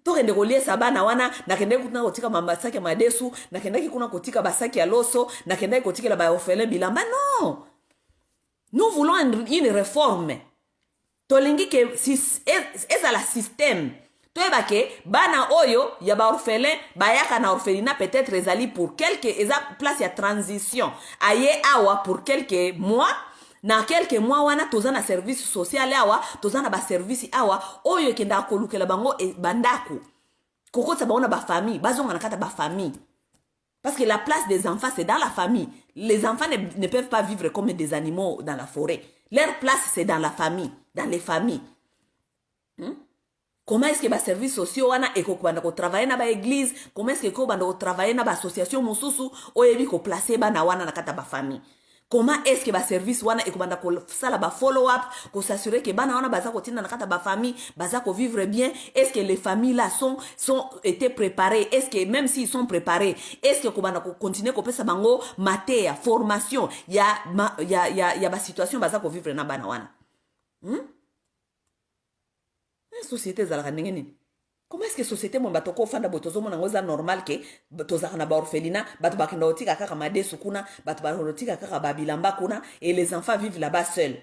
Tokende kolia sabana wana, nakende kuna kotika mambasaki madesu, nakende kuna kotika basaki ya loso, nakende kotika la ba orphelin bilamba. Non! Nous voulons une réforme. Tolingi ke est à la système. Toyeba ke bana oyo ya ba orphelin bayaka na orphelinat peut-être ezali pour quelques place ya transition aye awa pour quelques mois na quelques mois wana tozana service social awa tozana ba service awa oyo kenda kolukela bango bandako kokotsa baona ba famille bazonga nakata ba famille parce que la place des enfants c'est dans la famille. Les enfants ne peuvent pas vivre comme des animaux dans la forêt. Leur place c'est dans la famille, dans les familles. Comment est-ce que les services sociaux wana eko banda ko travailler na ba église, comment est-ce que ko banda ko travailler na ba association mususu oyebi ko placer bana wana na kata ba famille. Comment est-ce que les services wana eko banda ko sala ba follow up, ko s'assurer que bana wana baza ko tina na kata ba famille, baza ko vivre bien, est-ce que les familles là sont été préparées, est-ce que même s'ils sont préparés, est-ce que ko banda ko continuer ko pesa bango matière, formation, ya ba situation baza ko vivre na bana wana. Société zalaka ndenge nini? Comment est-ce que société mon batoko fanda botozo mona ngoza normal ke tozaka na ba orphelinat bato bakenda otika kaka madesu kuna bato barotika kaka babilamba kuna et les enfants vivent là-bas seuls.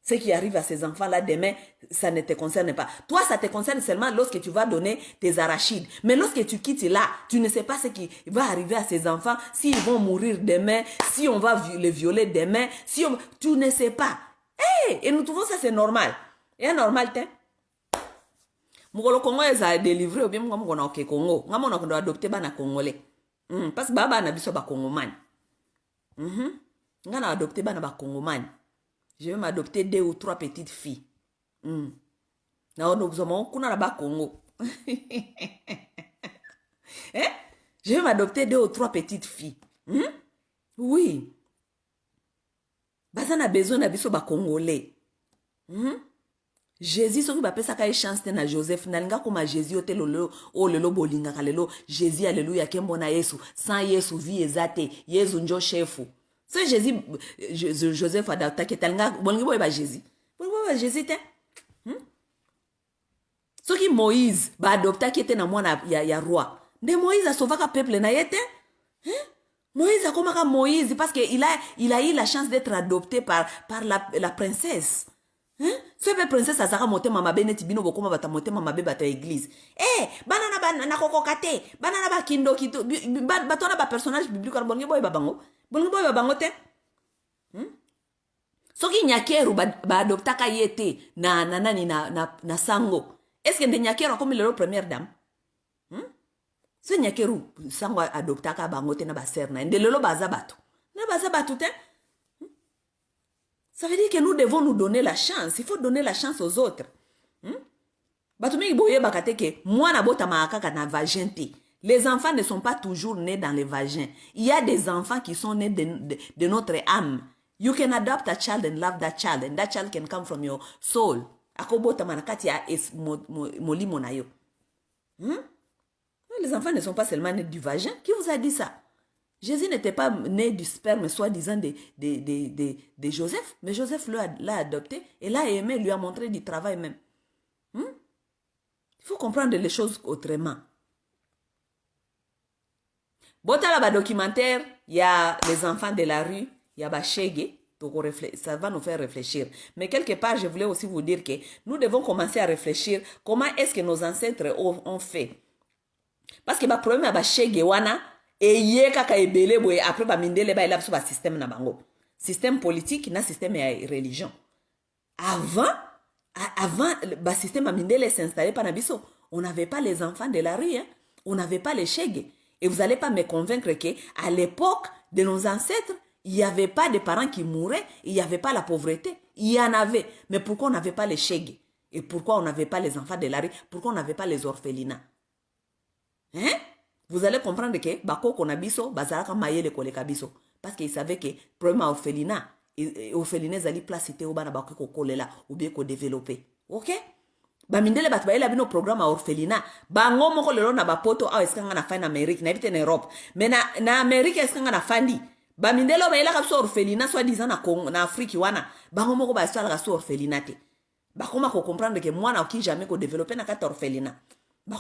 Ce qui arrive à ces enfants-là demain, ça ne te concerne pas. Toi, ça te concerne seulement lorsque tu vas donner tes arachides. Mais lorsque tu quittes là, tu ne sais pas ce qui va arriver à ces enfants, s'ils vont mourir demain, si on va les violer demain, tu ne sais pas. Et nous trouvons ça c'est normal. Et normal, t'es. Mugolo Congo eza délivré ou bien mugolo na ke Congo. Ngamo na kondo adopter bana congolais. Parce que baba na biso ba congomani. Ngana adopter bana ba congomani. Je vais m'adopter 2 ou 3 petites filles. Na ono kuzomo kuna na ba Congo. Je vais m'adopter 2 ou 3 petites filles. Oui. Baza na besoin na biso ba congolais. Jésus soki bapesaka ye chance te na Joseph nalinga koma Jésus ote lolo o lelo bolingaka lelo Jésus alléluia kembo na Yesu sans Yesu vie eza te Yesu njo chefu so Jésus Joseph adaptaki talinga bolingi boyeba Jésus bolingi boyeba Jésus te soki Moïse baadoptaki ete na mwana ya roi nde Moïse asovaka peuple na ye te Moïse akomaka Moïse parce que il a eu la chance d'être adopté par la princesse. Soki princesse azaka motema mabe neti bino bokoma bata motema mabe bata église. Bana na kokoka te, bana na bakindoki to, bato na ba personnage biblique bongi boy babango. Bongi boy babango te. Soki nyakeru ba adoptaka yete na sango. Est-ce que nyakeru akomi lelo première dame? So nyakeru sango adoptaka bango te na ba ser na ndelelo baza bato. Na baza bato te. Ça veut dire que nous devons nous donner la chance. Il faut donner la chance aux autres. Batoumi boye bakate ke mwana bota maakaka na vagin te. Les enfants ne sont pas toujours nés dans les vagins. Il y a des enfants qui sont nés de notre âme. You can adopt a child and love that child, and that child can come from your soul. Akobota manakati ya molimo na yo. Les enfants ne sont pas seulement nés du vagin. Qui vous a dit ça? Jésus n'était pas né du sperme, soi-disant, de Joseph, mais Joseph l'a adopté et l'a aimé, lui a montré du travail même. Il faut comprendre les choses autrement. Botala ba documentaire, il y a les enfants de la rue, il y a Bachege, ça va nous faire réfléchir. Mais quelque part, je voulais aussi vous dire que nous devons commencer à réfléchir comment est-ce que nos ancêtres ont fait. Parce que le problème est Bachege wana, et yé kaka ebele boye après ba mindele ba ela ba système na bango système politique na système ya religion avant ba système mindele s'installait pas na biso on n'avait pas les enfants de la rue hein? On n'avait pas les shege et vous allez pas me convaincre que à l'époque de nos ancêtres il y avait pas de parents qui mouraient il y avait pas la pauvreté il y en avait mais pourquoi on n'avait pas les shege et pourquoi on n'avait pas les enfants de la rue pourquoi on n'avait pas les orphelinats hein. Vous allez comprendre que bako konabiso bazalaka mayele koleka biso parce qu'ils savaient que problème orphelinat et orphelinat zali place ite obana bako kokolela ou bien ko développer. OK? Ba mindele bat baela bino programme orphelinat bango moko lelo na bapoto a eskanga na fa na Amerique na bite na Europe mais na Amerique eskanga na fandi ba mindele baela ka so orphelinat soit disant na Congo na Afrique wana bango moko ba sala ka so orphelinat te bakoma ko comprendre que mwana oki jamais ko développer na ka orphelinat.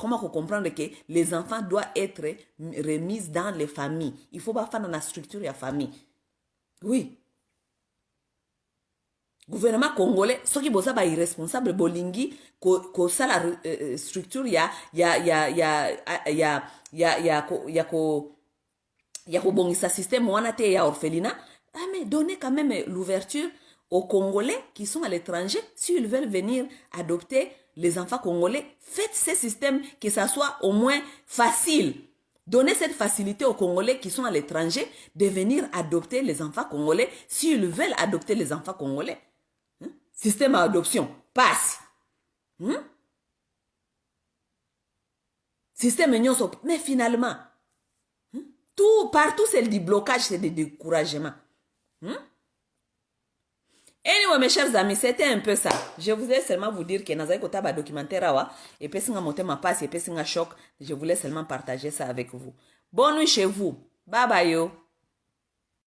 Comment comprendre que les enfants doivent être remis dans les familles. Il faut pas faire dans la structure de la famille. Oui. Gouvernement congolais, ceux qui sont irresponsables, bolingi, ko ça la structure ya ko bongisa système wana te ya orphelinat. Ah mais donnez quand même l'ouverture aux Congolais qui sont à l'étranger s'ils veulent venir adopter les enfants congolais, faites ce système que ça soit au moins facile. Donnez cette facilité aux Congolais qui sont à l'étranger de venir adopter les enfants congolais s'ils veulent adopter les enfants congolais. Système d'adoption, passe. Système union, mais finalement, partout c'est du blocage, c'est du découragement. Anyway, mes chers amis, c'était un peu ça. Je voulais seulement vous dire que Nazai Kotaba documentaire et puis singa monter ma passe et puis singa choc. Je voulais seulement partager ça avec vous. Bonne nuit chez vous. Bye bye yo.